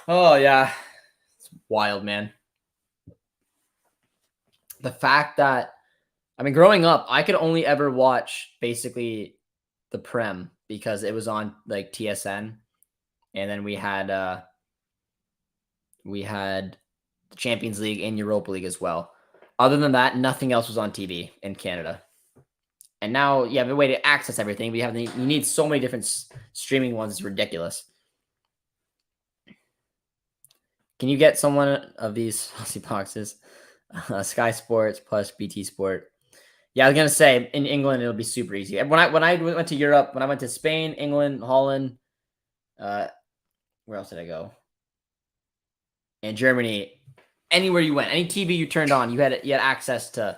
A: Oh, yeah. It's wild, man. The fact that, I mean, growing up, I could only ever watch basically the Prem because it was on like TSN. And then we had the Champions League and Europa League as well. Other than that, nothing else was on TV in Canada. And now you have a way to access everything, but you need so many different streaming ones. It's ridiculous. Can you get someone of these Aussie boxes? Sky Sports plus BT Sport. Yeah, I was gonna say in England it'll be super easy. When I went to Europe, when I went to Spain, England, Holland, where else did I go? In Germany, anywhere you went, any TV you turned on, you had access to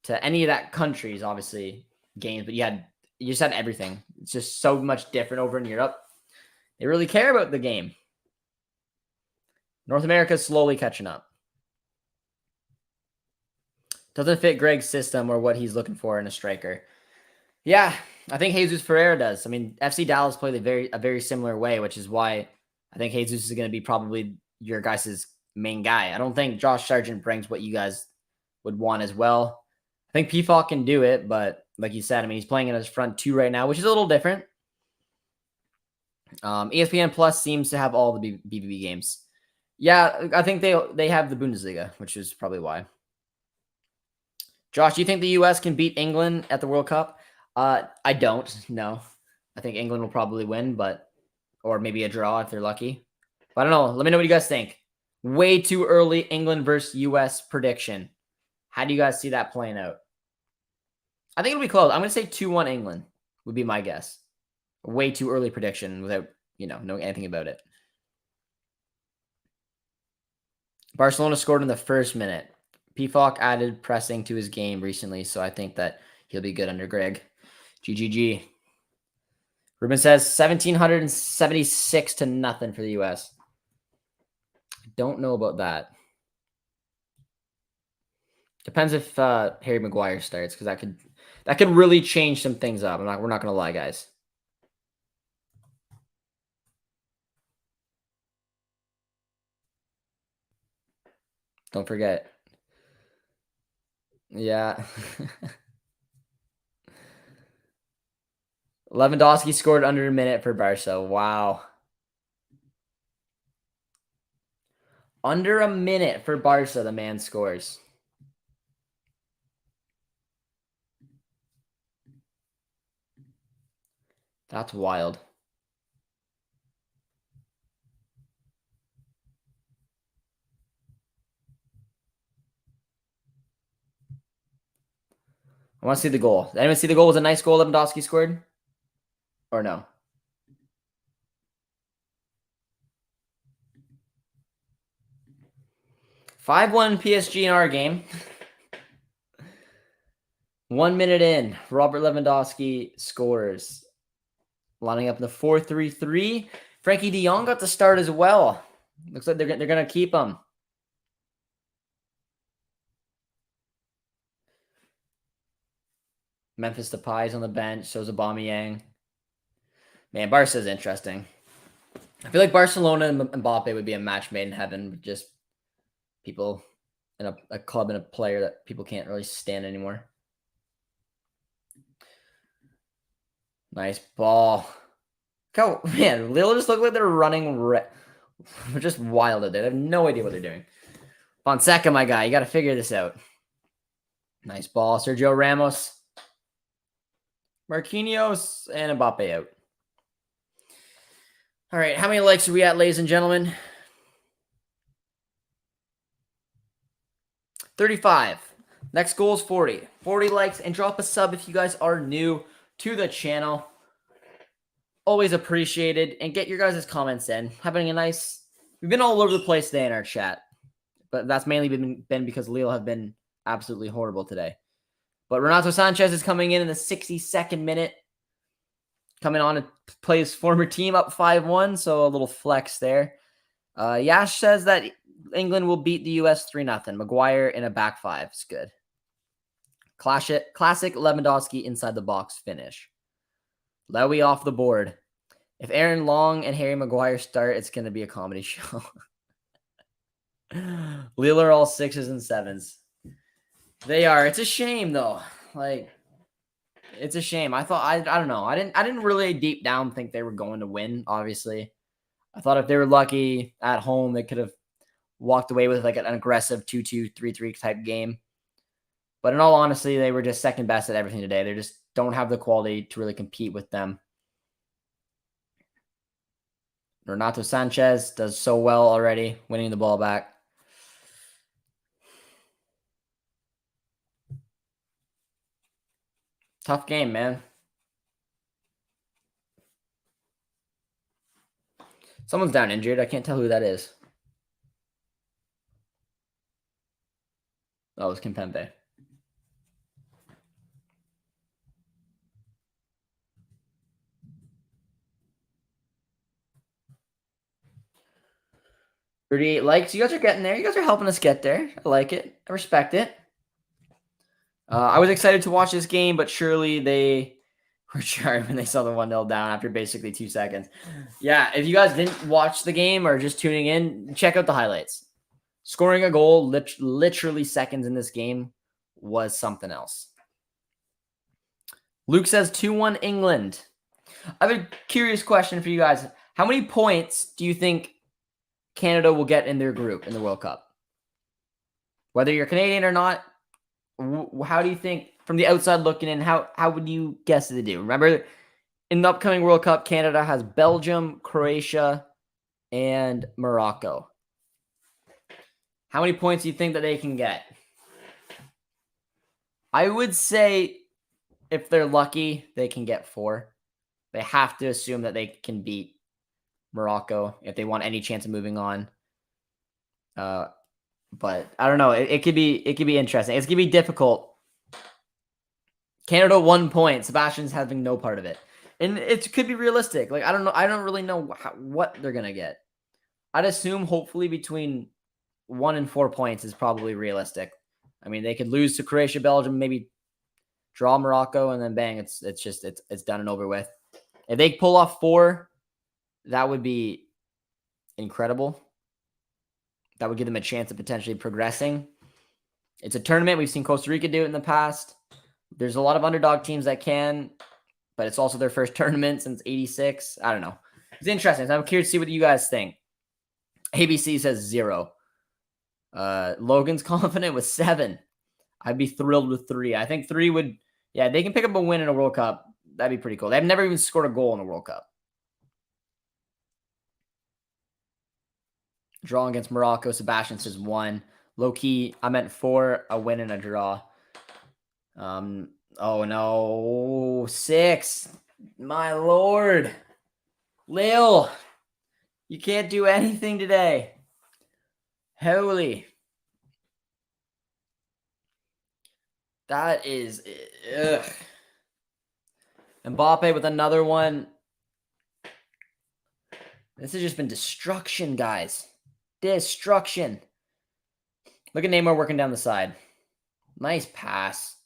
A: any of that country's obviously games, but you just had everything. It's just so much different over in Europe. They really care about the game. North America is slowly catching up. Doesn't fit Greg's system or what he's looking for in a striker. Yeah, I think Jesus Ferreira does. I mean, FC Dallas played a very similar way, which is why I think Jesus is going to be probably your guys' main guy. I don't think Josh Sargent brings what you guys would want as well. I think PFOC can do it, but like you said, I mean, he's playing in his front two right now, which is a little different. ESPN Plus seems to have all the BBB games. Yeah, I think they have the Bundesliga, which is probably why. Josh, do you think the U.S. can beat England at the World Cup? I don't. No, I think England will probably win, or maybe a draw if they're lucky. But I don't know. Let me know what you guys think. Way too early England versus U.S. prediction. How do you guys see that playing out? I think it'll be close. I'm going to say 2-1 England would be my guess. Way too early prediction without, knowing anything about it. Barcelona scored in the first minute. PFOC added pressing to his game recently, so I think that he'll be good under Greg. GGG. Ruben says 1,776 to nothing for the U.S. Don't know about that. Depends if Harry Maguire starts, because that could really change some things up. We're not gonna lie, guys. Don't forget. Yeah. Lewandowski scored under a minute for Barca. Wow. Under a minute for Barca, the man scores. That's wild. I want to see the goal. Did anyone see the goal? Was a nice goal Lewandowski scored? Or no? (5-1) PSG in our game. 1 minute in, Robert Lewandowski scores. Lining up in the 4-3-3. Frankie de Jong got the start as well. Looks like they're going to keep him. Memphis Depay's on the bench. So's Aubameyang. Man, Barca's interesting. I feel like Barcelona and Mbappé would be a match made in heaven. Just people in a club and a player that people can't really stand anymore. Nice ball. Oh, man, Lille just look like they're running. They're just wild at it. They have no idea what they're doing. Fonseca, my guy, you got to figure this out. Nice ball. Sergio Ramos. Marquinhos and Mbappe out. All right, how many likes are we at, ladies and gentlemen? 35. Next goal is 40. 40 likes, and drop a sub if you guys are new to the channel. Always appreciated. And get your guys' comments in. Having a nice... We've been all over the place today in our chat. But that's mainly been because Lille have been absolutely horrible today. But Renato Sanchez is coming in the 62nd minute. Coming on to play his former team up 5-1. So a little flex there. Yash says that England will beat the U.S. 3-0. Maguire in a back five. It's good. Classic Lewandowski inside the box finish. Lewy off the board. If Aaron Long and Harry Maguire start, it's going to be a comedy show. Lille are all 6s and 7s. They are. It's a shame, though. Like, it's a shame. I thought, I don't know. I didn't really deep down think they were going to win, obviously. I thought if they were lucky at home, they could have walked away with like an aggressive 2-2, 3-3 type game. But in all honesty, they were just second best at everything today. They just don't have the quality to really compete with them. Renato Sanchez does so well already, winning the ball back. Tough game, man. Someone's down injured. I can't tell who that is. Oh, it's Kimpembe. $38 likes. You guys are getting there. You guys are helping us get there. I like it. I respect it. I was excited to watch this game, but surely they were charmed when they saw the 1-0 down after basically 2 seconds. Yeah, if you guys didn't watch the game or just tuning in, check out the highlights. Scoring a goal literally seconds in this game was something else. Luke says 2-1 England. I have a curious question for you guys. How many points do you think Canada will get in their group in the World Cup? Whether you're Canadian or not, how do you think, from the outside looking in, how would you guess they do? Remember, in the upcoming World Cup, Canada has Belgium, Croatia, and Morocco. How many points do you think that they can get? I would say if they're lucky, they can get 4. They have to assume that they can beat Morocco if they want any chance of moving on. But I don't know. It could be interesting. It's gonna be difficult. Canada 1 point. Sebastian's having no part of it, and it could be realistic. Like I don't know. I don't really know what they're gonna get. I'd assume hopefully between 1 and 4 points is probably realistic. I mean, they could lose to Croatia, Belgium, maybe draw Morocco, and then bang, it's done and over with. If they pull off 4, that would be incredible. That would give them a chance of potentially progressing. It's a tournament. We've seen Costa Rica do it in the past. There's a lot of underdog teams that can, but it's also their first tournament since '86. I don't know. It's interesting. So I'm curious to see what you guys think. ABC says 0. Logan's confident with 7. I'd be thrilled with 3. I think 3 would, yeah, they can pick up a win in a World Cup. That'd be pretty cool. They've never even scored a goal in the World Cup. Draw against Morocco. Sebastian says 1. Low key, I meant 4, a win and a draw. Oh no, 6. My lord. Lille, you can't do anything today. Holy. That is, ugh. Mbappé with another one. This has just been destruction, guys. Destruction. Look at Neymar working down the side. Nice pass.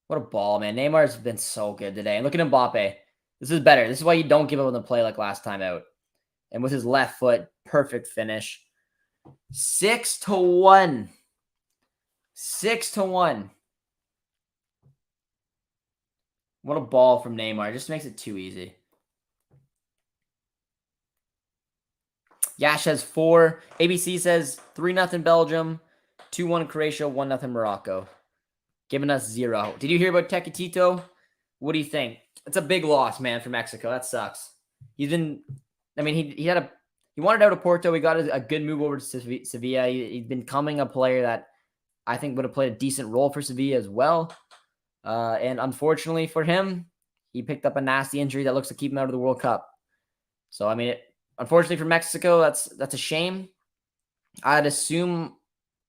A: What a ball, man. Neymar's been so good today. And look at Mbappé. This is better. This is why you don't give up on the play like last time out. And with his left foot, perfect finish. 6-1. 6-1. What a ball from Neymar. It just makes it too easy. Yash has 4. ABC says 3-0 Belgium, 2-1 Croatia, 1-0 Morocco. Giving us 0. Did you hear about Tecatito? What do you think? It's a big loss, man, for Mexico. That sucks. He's been, I mean, he wanted out of Porto. He got a good move over to Sevilla. He's been becoming a player that I think would have played a decent role for Sevilla as well. And unfortunately for him, he picked up a nasty injury that looks to keep him out of the World Cup. So, I mean, unfortunately for Mexico, that's a shame. I'd assume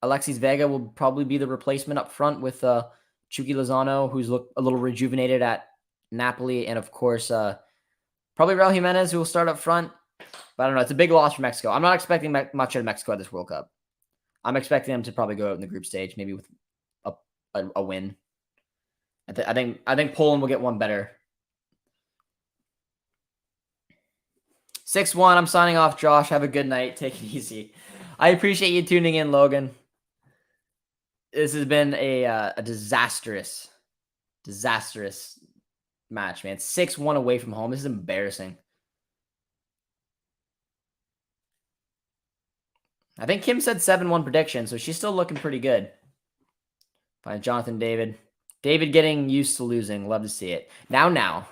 A: Alexis Vega will probably be the replacement up front with Chucky Lozano, who's looked a little rejuvenated at Napoli. And, of course, probably Raul Jimenez, who will start up front. But I don't know. It's a big loss for Mexico. I'm not expecting much out of Mexico at this World Cup. I'm expecting them to probably go out in the group stage, maybe with a win. I think Poland will get one better. 6-1. I'm signing off, Josh. Have a good night. Take it easy. I appreciate you tuning in, Logan. This has been a disastrous match, man. 6-1 away from home. This is embarrassing. I think Kim said 7-1 prediction, so she's still looking pretty good. Fine, Jonathan David. David getting used to losing. Love to see it. Now.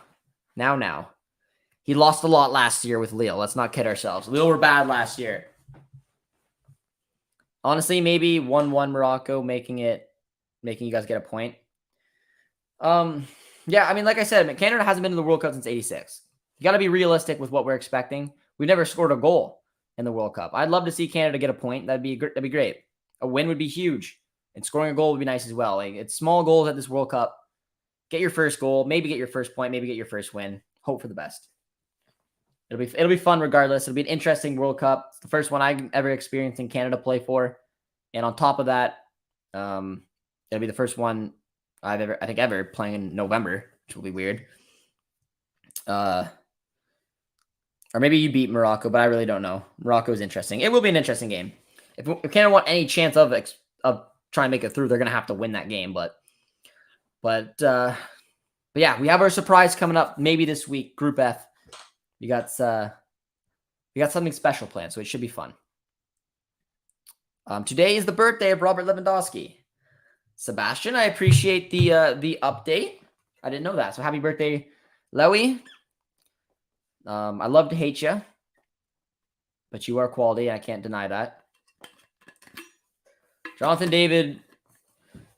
A: He lost a lot last year with Lille. Let's not kid ourselves. Lille were bad last year. Honestly, maybe 1-1 Morocco, making you guys get a point. Yeah, I mean, like I said, Canada hasn't been to the World Cup since '86. You got to be realistic with what we're expecting. We've never scored a goal in the World Cup. I'd love to see Canada get a point. That'd be great. A win would be huge, and scoring a goal would be nice as well. Like, it's small goals at this World Cup. Get your first goal, maybe get your first point, maybe get your first win. Hope for the best. It'll be fun regardless. It'll be an interesting World Cup. It's the first one I ever experienced in Canada play for, and on top of that, it'll be the first one I've ever playing in November, which will be weird. Or maybe you beat Morocco, but I really don't know. Morocco is interesting. It will be an interesting game. If Canada want any chance of trying to make it through, they're gonna have to win that game. But yeah, we have our surprise coming up maybe this week. Group F. We got something special planned, so it should be fun. Today is the birthday of Robert Lewandowski. Sebastian, I appreciate the update. I didn't know that, so happy birthday, Lewy. I love to hate you, but you are quality. I can't deny that. Jonathan David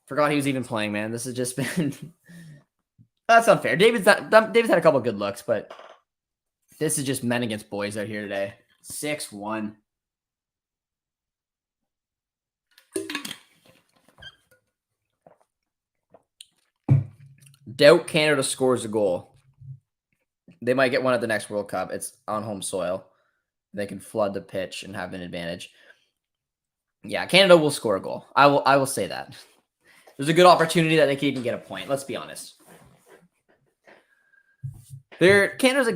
A: forgot he was even playing, man. This has just been that's unfair. David's had a couple of good looks, but this is just men against boys out here today. 6-1. Doubt Canada scores a goal. They might get one at the next World Cup. It's on home soil. They can flood the pitch and have an advantage. Yeah, Canada will score a goal. I will say that. There's a good opportunity that they could even get a point. Let's be honest. Canada's a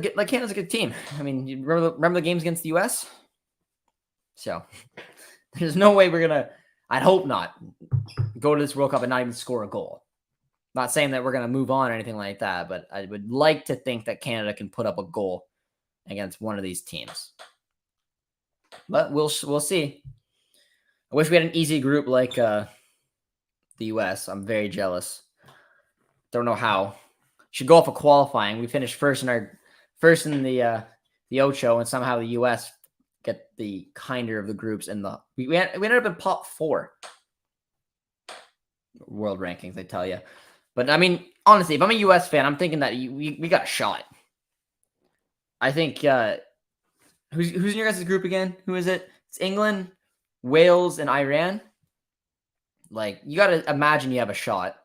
A: good team. I mean, you remember the games against the US? So there's no way we're gonna. I'd hope not go to this World Cup and not even score a goal. Not saying that we're gonna move on or anything like that, but I would like to think that Canada can put up a goal against one of these teams. But we'll see. I wish we had an easy group like the US. I'm very jealous. Don't know how. should go off of qualifying. We finished first in the Ocho, and somehow the U.S. get the kinder of the groups, and we ended up in top 4 world rankings. I tell you, but I mean, honestly, if I'm a U.S. fan, I'm thinking that we got a shot. I think who's in your guys' group again? Who is it? It's England, Wales, and Iran. Like, you got to imagine you have a shot.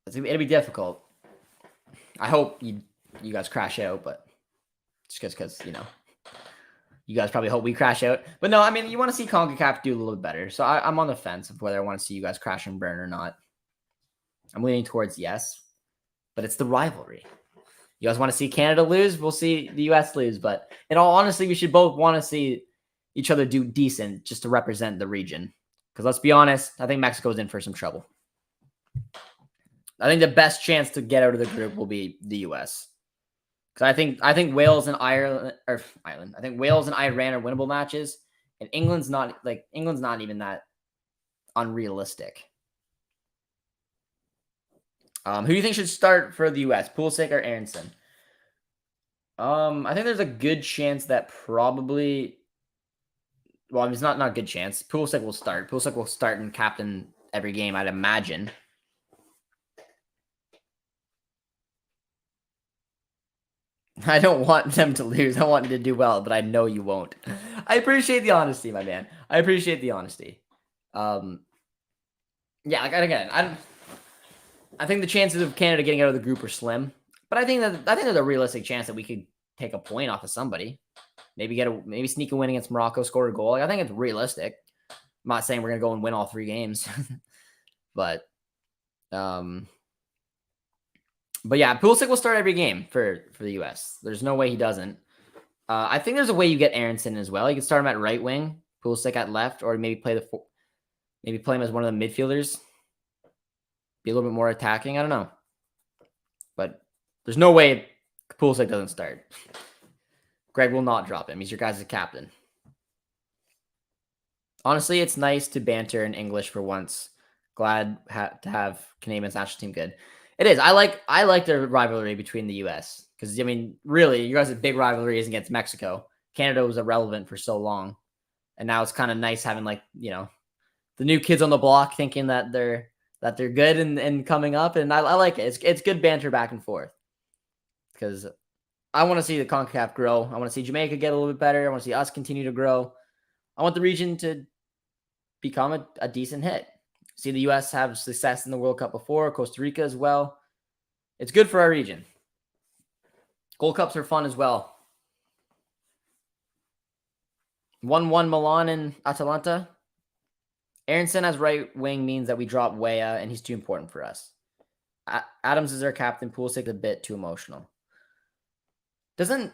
A: It'll be difficult. I hope you guys crash out, but just because, you guys probably hope we crash out. But no, I mean, you want to see CONCACAF do a little bit better. So I'm on the fence of whether I want to see you guys crash and burn or not. I'm leaning towards yes, but it's the rivalry. You guys want to see Canada lose? We'll see the U.S. lose. But in all honesty, we should both want to see each other do decent just to represent the region. Because let's be honest, I think Mexico's in for some trouble. I think the best chance to get out of the group will be the U.S. Because I think Wales and Ireland. I think Wales and Iran are winnable matches, and England's not even that unrealistic. Who do you think should start for the U.S.? Pulisic or Aronson? I think there's a good chance that probably. Well, it's not a good chance. Pulisic will start. Pulisic will start and captain every game, I'd imagine. I don't want them to lose. I want them to do well, but I know you won't. I appreciate the honesty, my man. I appreciate the honesty. Yeah, like again, I think the chances of Canada getting out of the group are slim, but I think there's a realistic chance that we could take a point off of somebody. Maybe sneak a win against Morocco, score a goal. Like, I think it's realistic. I'm not saying we're gonna go and win all 3 games, but yeah, Pulisic will start every game for the U.S. There's no way he doesn't. I think there's a way you get Aronson as well. You can start him at right wing, Pulisic at left, or maybe play him as one of the midfielders. Be a little bit more attacking. I don't know, but there's no way Pulisic doesn't start. Greg will not drop him. He's your guys' captain. Honestly, it's nice to banter in English for once. Glad to have Canadian national team good. It is. I like the rivalry between the U.S. because, I mean, really, you guys' big rivalry is against Mexico. Canada was irrelevant for so long, and now it's kind of nice having the new kids on the block thinking that they're good and coming up, and I like it. It's good banter back and forth because I want to see the CONCACAF grow. I want to see Jamaica get a little bit better. I want to see us continue to grow. I want the region to become a decent hit. See the U.S. have success in the World Cup before, Costa Rica as well. It's good for our region. Gold Cups are fun as well. 1-1 Milan and Atalanta. Aronson as right wing means that we drop Weah, and he's too important for us. Adams is our captain. Pulisic a bit too emotional. Doesn't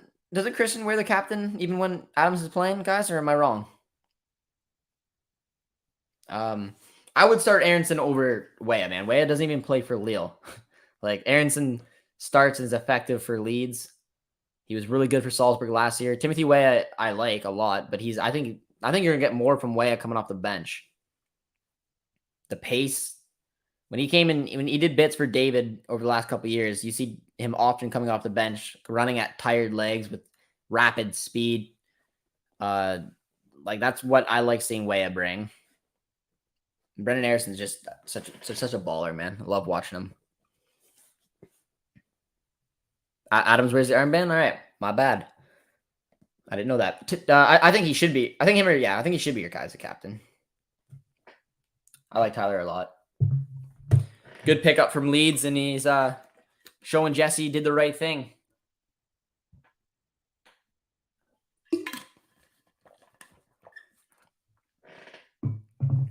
A: Christian wear the captain even when Adams is playing, guys, or am I wrong? I would start Aronson over Weah, man. Weah doesn't even play for Lille. Like, Aronson starts and is effective for Leeds. He was really good for Salzburg last year. Timothy Weah I like a lot, but I think you're gonna get more from Weah coming off the bench. The pace. When he came in, when he did bits for David over the last couple of years, you see him often coming off the bench, running at tired legs with rapid speed. Like, that's what I like seeing Weah bring. Brendan Aronson is just such a baller, man. I love watching him. Adams wears the armband. All right, my bad. I didn't know that. I think he should be. I think he should be your guys' captain. I like Tyler a lot. Good pickup from Leeds, and he's showing Jesse did the right thing.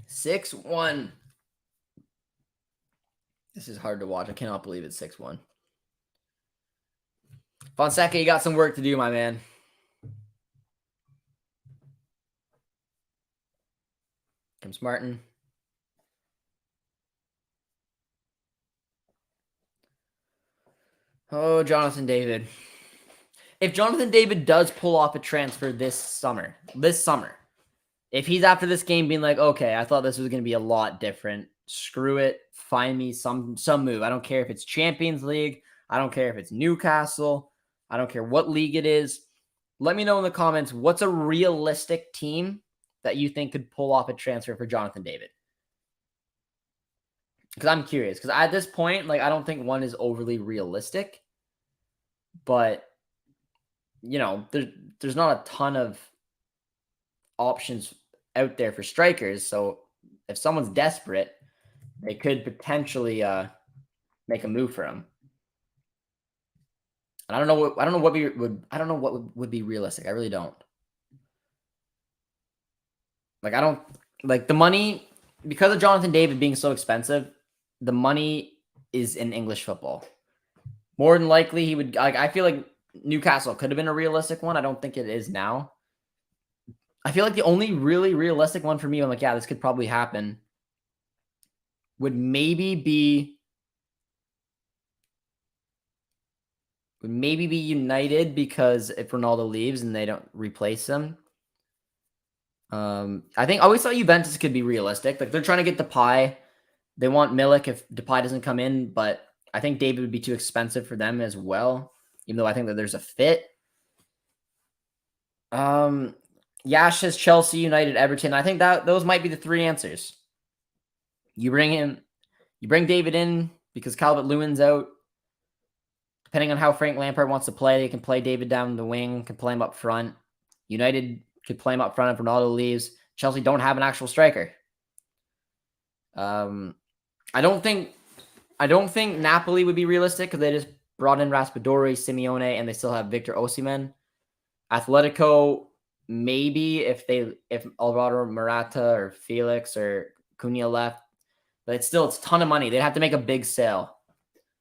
A: Six 6-1. This is hard to watch. I cannot believe it's 6-1. Fonseca, you got some work to do, my man. Comes Martin. Oh, Jonathan David. If Jonathan David does pull off a transfer this summer, if he's after this game being like, okay, I thought this was going to be a lot different, screw it. Find me some move. I don't care if it's Champions League. I don't care if it's Newcastle. I don't care what league it is. Let me know in the comments what's a realistic team that you think could pull off a transfer for Jonathan David. Because I'm curious. Because at this point, like, I don't think one is overly realistic. But, you know, there's not a ton of options out there for strikers. So if someone's desperate, they could potentially make a move for him. And I don't know what would be realistic. I really don't. Like, I don't like the money because of Jonathan David being so expensive. The money is in English football. More than likely, he would. Like, I feel like Newcastle could have been a realistic one. I don't think it is now. I feel like the only really realistic one for me, I'm like, yeah, this could probably happen, would maybe be United, because if Ronaldo leaves and they don't replace him. I think I always thought Juventus could be realistic. Like, they're trying to get Depay. They want Milik if Depay doesn't come in, but I think David would be too expensive for them as well, even though I think that there's a fit. Yash has Chelsea, United, Everton. I think that those might be the three answers. You bring David in because Calvert-Lewin's out. Depending on how Frank Lampard wants to play, they can play David down the wing, can play him up front. United could play him up front if Ronaldo leaves. Chelsea don't have an actual striker. I don't think Napoli would be realistic because they just brought in Raspadori, Simeone, and they still have Victor Osimhen. Atletico, maybe if Alvaro Morata or Felix or Cunha left, but it's a ton of money. They'd have to make a big sale.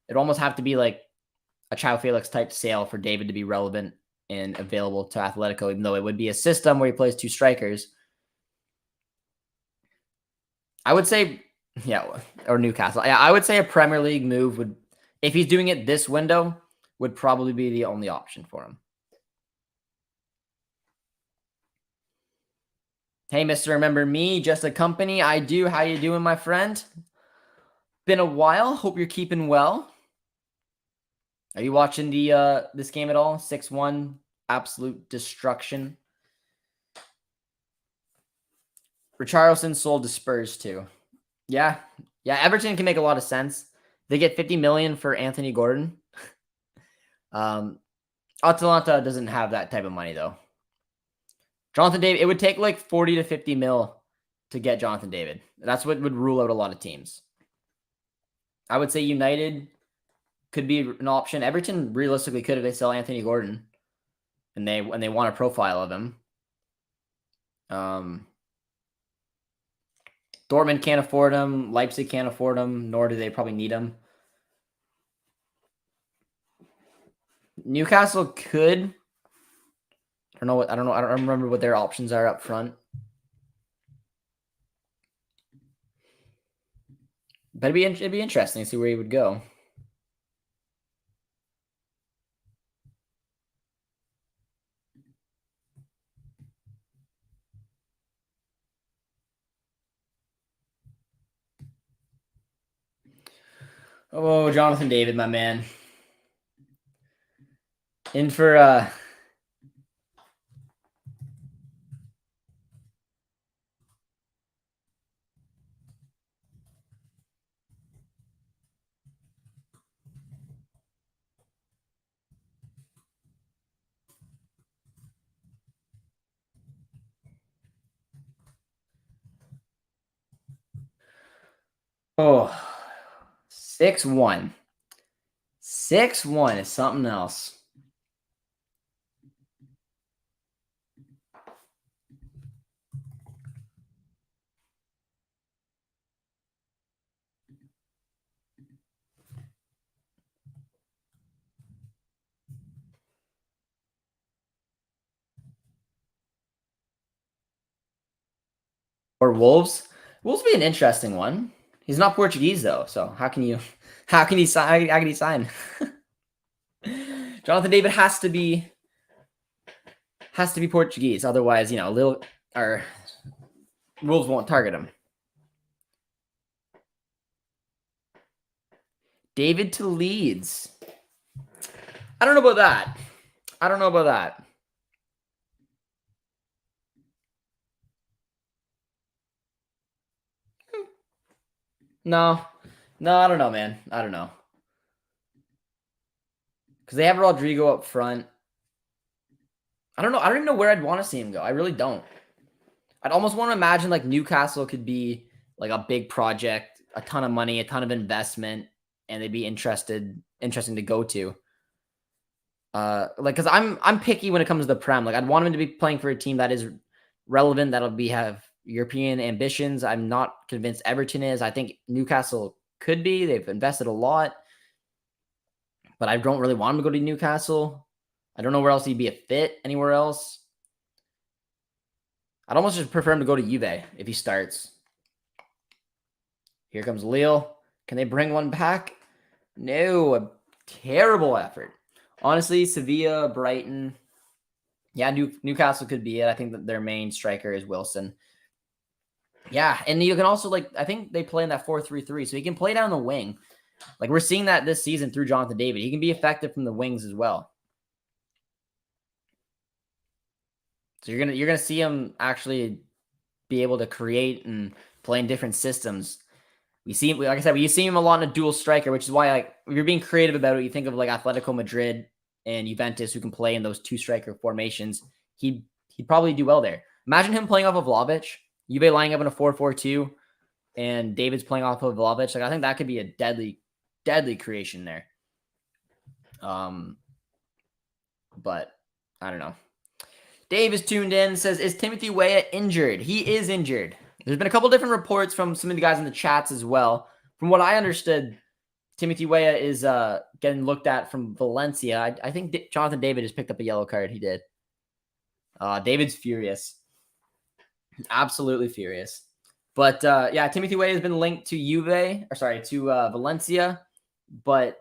A: It'd almost have to be like a Chao Felix type sale for David to be relevant and available to Atletico, even though it would be a system where he plays two strikers. I would say, yeah, or Newcastle. Yeah, I would say a Premier League move would, if he's doing it this window, would probably be the only option for him. Hey, Mr. Remember Me, just a company. I do. How you doing, my friend? Been a while. Hope you're keeping well. Are you watching the this game at all? 6-1, absolute destruction. Richarlison sold to Spurs too. Yeah. Everton can make a lot of sense. They get 50 million for Anthony Gordon. Atalanta doesn't have that type of money though. Jonathan David, it would take like 40 to 50 mil to get Jonathan David. That's what would rule out a lot of teams. I would say United could be an option. Everton realistically could if they sell Anthony Gordon and they want a profile of him. Dortmund can't afford him. Leipzig can't afford him, nor do they probably need him. Newcastle could. I don't remember what their options are up front. But it'd be interesting to see where he would go. Oh, Jonathan David, my man. In for oh, 6-1. 6-1 is something else. Or Wolves. Wolves would be an interesting one. He's not Portuguese though, so how can he sign? Jonathan David has to be Portuguese, otherwise, Wolves won't target him. David to Leeds. I don't know about that. I don't know about that. No. No, I don't know, man. I don't know. Because they have Rodrigo up front. I don't know. I don't even know where I'd want to see him go. I really don't. I'd almost want to imagine like Newcastle could be like a big project, a ton of money, a ton of investment, and they'd be interesting to go to. Like, because I'm picky when it comes to the Prem. Like, I'd want him to be playing for a team that is relevant, have European ambitions. I'm not convinced Everton is. I think Newcastle could be. They've invested a lot, but I don't really want him to go to Newcastle. I don't know where else he'd be a fit anywhere else. I'd almost just prefer him to go to Juve if he starts. Here comes Lille. Can they bring one back? No, a terrible effort. Honestly, Sevilla, Brighton. Yeah, Newcastle could be it. I think that their main striker is Wilson. Yeah, and you can also, like, I think they play in that 4-3-3, so he can play down the wing. Like, we're seeing that this season through Jonathan David. He can be effective from the wings as well. So you're gonna see him actually be able to create and play in different systems. We see, like I said, we see him a lot in a dual striker, which is why, like, if you're being creative about it, you think of like Atletico Madrid and Juventus, who can play in those two striker formations. He'd probably do well there. Imagine him playing off of Vlahovic, Juve lining up in a 4-4-2, and David's playing off of Vlahovic. Like, I think that could be a deadly creation there. But I don't know. Dave is tuned in, says, is Timothy Weah injured? He is injured. There's been a couple different reports from some of the guys in the chats as well. From what I understood, Timothy Weah is getting looked at from Valencia. I think Jonathan David has picked up a yellow card. He did. David's furious. Absolutely furious. But yeah, Timothy Weah has been linked to Valencia. But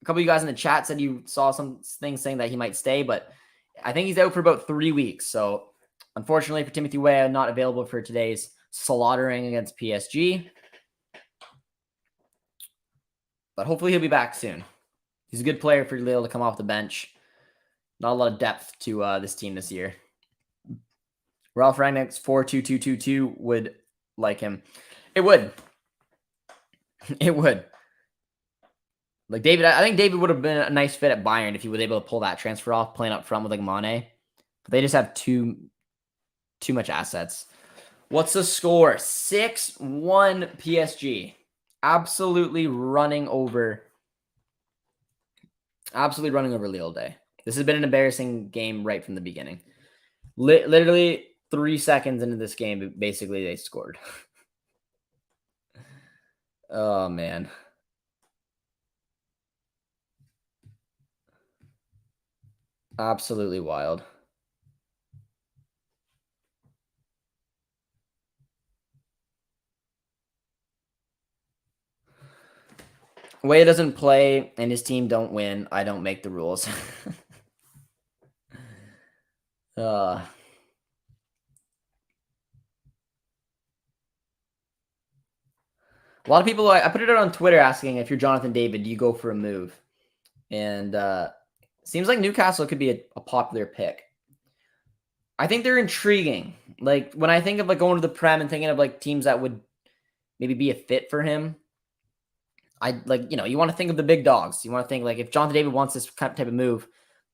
A: a couple of you guys in the chat said you saw some things saying that he might stay, but I think he's out for about 3 weeks. So unfortunately for Timothy Weah, not available for today's slaughtering against PSG. But hopefully he'll be back soon. He's a good player for Lille to come off the bench. Not a lot of depth to this team this year. Ralph Rangnick's 4-2-2-2-2 would like him. It would. It would. Like David, I think David would have been a nice fit at Bayern if he was able to pull that transfer off, playing up front with like Mane. But they just have too much assets. What's the score? 6-1 PSG. Absolutely running over Lille Day. This has been an embarrassing game right from the beginning. Literally 3 seconds into this game, basically they scored. Oh, man. Absolutely wild. Weah doesn't play and his team don't win. I don't make the rules. A lot of people, I put it out on Twitter asking if you're Jonathan David, do you go for a move? And seems like Newcastle could be a popular pick. I think they're intriguing. Like, when I think of like going to the Prem and thinking of like teams that would maybe be a fit for him, I like, you want to think of the big dogs. You want to think like if Jonathan David wants this type of move,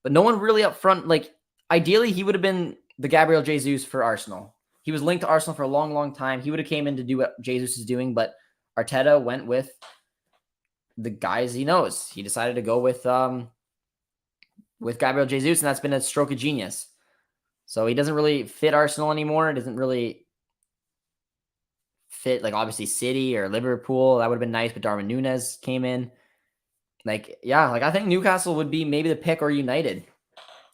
A: but no one really up front. Like, ideally, he would have been the Gabriel Jesus for Arsenal. He was linked to Arsenal for a long, long time. He would have came in to do what Jesus is doing, but Arteta went with the guys he knows. He decided to go with Gabriel Jesus, and that's been a stroke of genius. So he doesn't really fit Arsenal anymore. It doesn't really fit, like, obviously City or Liverpool. That would have been nice, but Darwin Núñez came in. Like, yeah, like I think Newcastle would be maybe the pick, or United,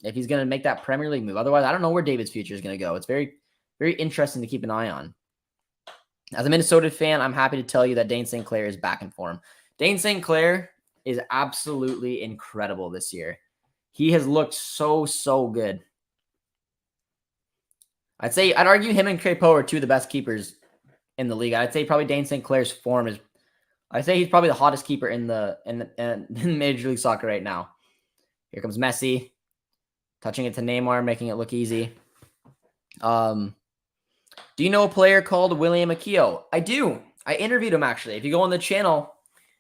A: if he's going to make that Premier League move. Otherwise, I don't know where David's future is going to go. It's very, very interesting to keep an eye on. As a Minnesota fan, I'm happy to tell you that Dane St. Clair is back in form. Dane St. Clair is absolutely incredible this year. He has looked so good. I'd argue him and Crépeau are two of the best keepers in the league. I'd say probably Dane St. Clair's form is, I say he's probably the hottest keeper in Major League Soccer right now. Here comes Messi, touching it to Neymar, making it look easy. Do you know a player called William Akio? I do. I interviewed him, actually. If you go on the channel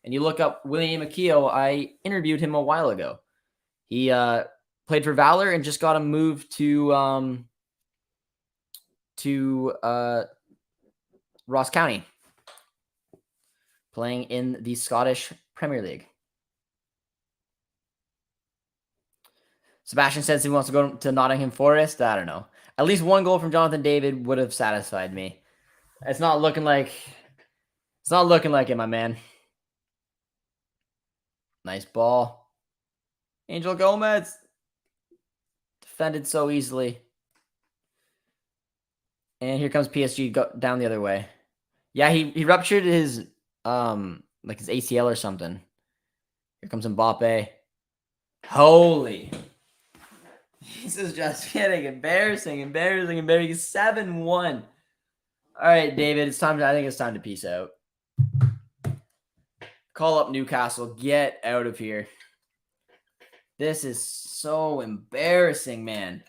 A: and you look up William Akio, I interviewed him a while ago. He played for Valor and just got a move to Ross County, playing in the Scottish Premier League. Sebastian says he wants to go to Nottingham Forest. I don't know. At least one goal from Jonathan David would have satisfied me. It's not looking like it, my man. Nice ball. Angel Gomez defended so easily. And here comes PSG down the other way. Yeah, he ruptured his like his ACL or something. Here comes Mbappé. Holy. This is just getting embarrassing. 7-1. All right, David, I think it's time to peace out. Call up Newcastle. Get out of here. This is so embarrassing, man.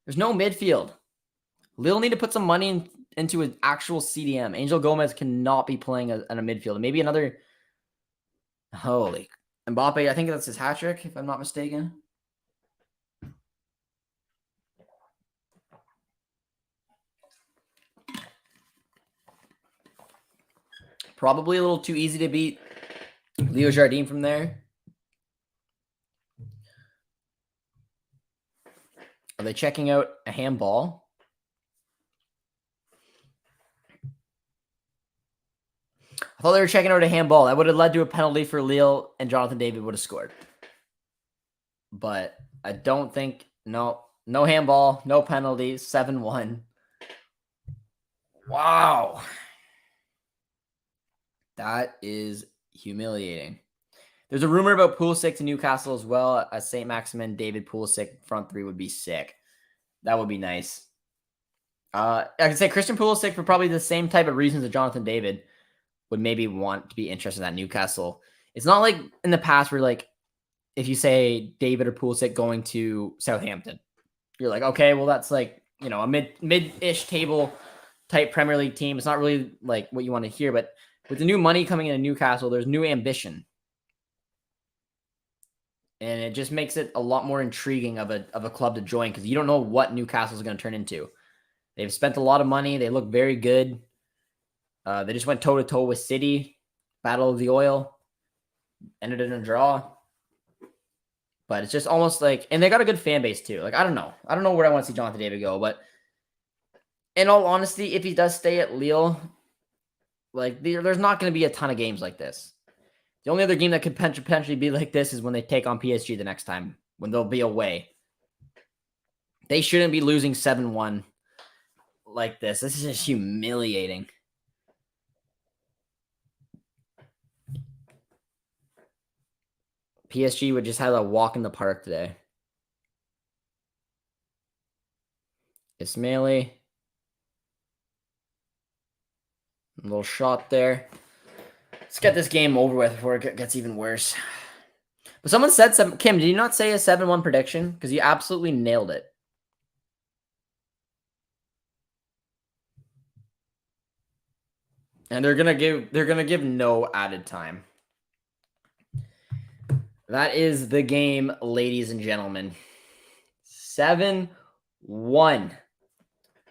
A: There's no midfield. Lille need to put some money into an actual CDM. Angel Gomez cannot be playing in a midfield. Maybe another... Holy... Mbappe, I think that's his hat trick, if I'm not mistaken. Probably a little too easy to beat Leo Jardim from there. Are they checking out a handball? I thought they were checking out a handball. That would have led to a penalty for Lille, and Jonathan David would have scored. But I don't think... No handball, no penalty, 7-1. Wow. That is humiliating. There's a rumor about Pulisic to Newcastle as well. A St. Maximin, David Pulisic front three would be sick. That would be nice. I could say Christian Pulisic for probably the same type of reasons that Jonathan David would maybe want to be interested in that Newcastle. It's not like in the past where, like, if you say David or Pulisic going to Southampton, you're like, okay, well, that's like, you know, a mid-ish table type Premier League team. It's not really like what you want to hear, but with the new money coming into Newcastle, there's new ambition. And it just makes it a lot more intriguing of a club to join because you don't know what Newcastle is going to turn into. They've spent a lot of money. They look very good. They just went toe-to-toe with City. Battle of the Oil. Ended in a draw. But it's just almost like... And they got a good fan base too. Like, I don't know. I don't know where I want to see Jonathan David go. But in all honesty, if he does stay at Lille... Like, there's not going to be a ton of games like this. The only other game that could potentially be like this is when they take on PSG the next time, when they'll be away. They shouldn't be losing 7-1 like this. This is just humiliating. PSG would just have a walk in the park today. Ismaili. A little shot there. Let's get this game over with before it gets even worse. But someone said something. Kim, did you not say a 7-1 prediction? Because you absolutely nailed it. And they're gonna give no added time. That is the game, ladies and gentlemen. 7-1.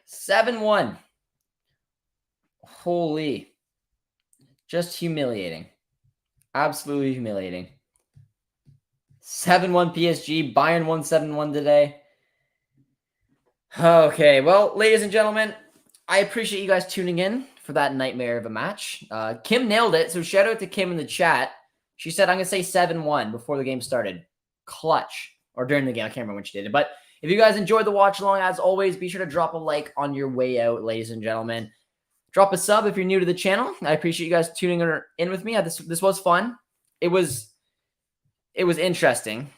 A: 7-1. Holy. Just humiliating. Absolutely humiliating. 7-1 PSG. Bayern won 7-1 today. Okay, well, ladies and gentlemen, I appreciate you guys tuning in for that nightmare of a match. Kim nailed it, so shout out to Kim in the chat. She said, I'm going to say 7-1 before the game started. Clutch. Or during the game. I can't remember when she did it. But if you guys enjoyed the watch along, as always, be sure to drop a like on your way out, ladies and gentlemen. Drop a sub if you're new to the channel. I appreciate you guys tuning in with me. This was fun. It was interesting.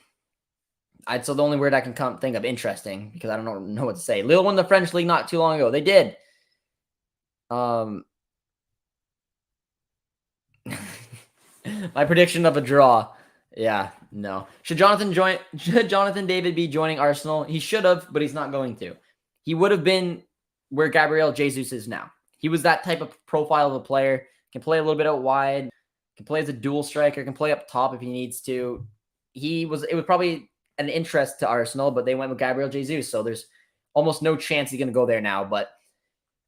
A: So the only word I can think of, interesting, because I don't know what to say. Lille won the French league not too long ago. They did. My prediction of a draw. Yeah, no. Should Jonathan David be joining Arsenal? He should have, but he's not going to. He would have been where Gabriel Jesus is now. He was that type of profile of a player. Can play a little bit out wide, can play as a dual striker, can play up top if he needs to. It was probably an interest to Arsenal, but they went with Gabriel Jesus, so there's almost no chance he's going to go there now. But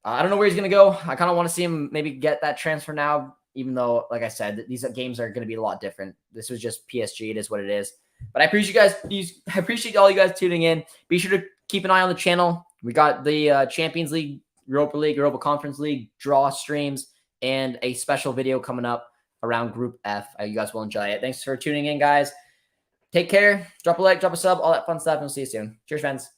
A: I don't know where he's going to go. I kind of want to see him maybe get that transfer now, even though, like I said, these games are going to be a lot different. This was just PSG. It is what it is. But I appreciate I appreciate all you guys tuning in. Be sure to keep an eye on the channel. We got the Champions League, Europa League, Europa Conference League draw streams, and a special video coming up around Group F. You guys will enjoy it. Thanks for tuning in, guys. Take care. Drop a like, drop a sub, all that fun stuff, and we'll see you soon. Cheers, friends.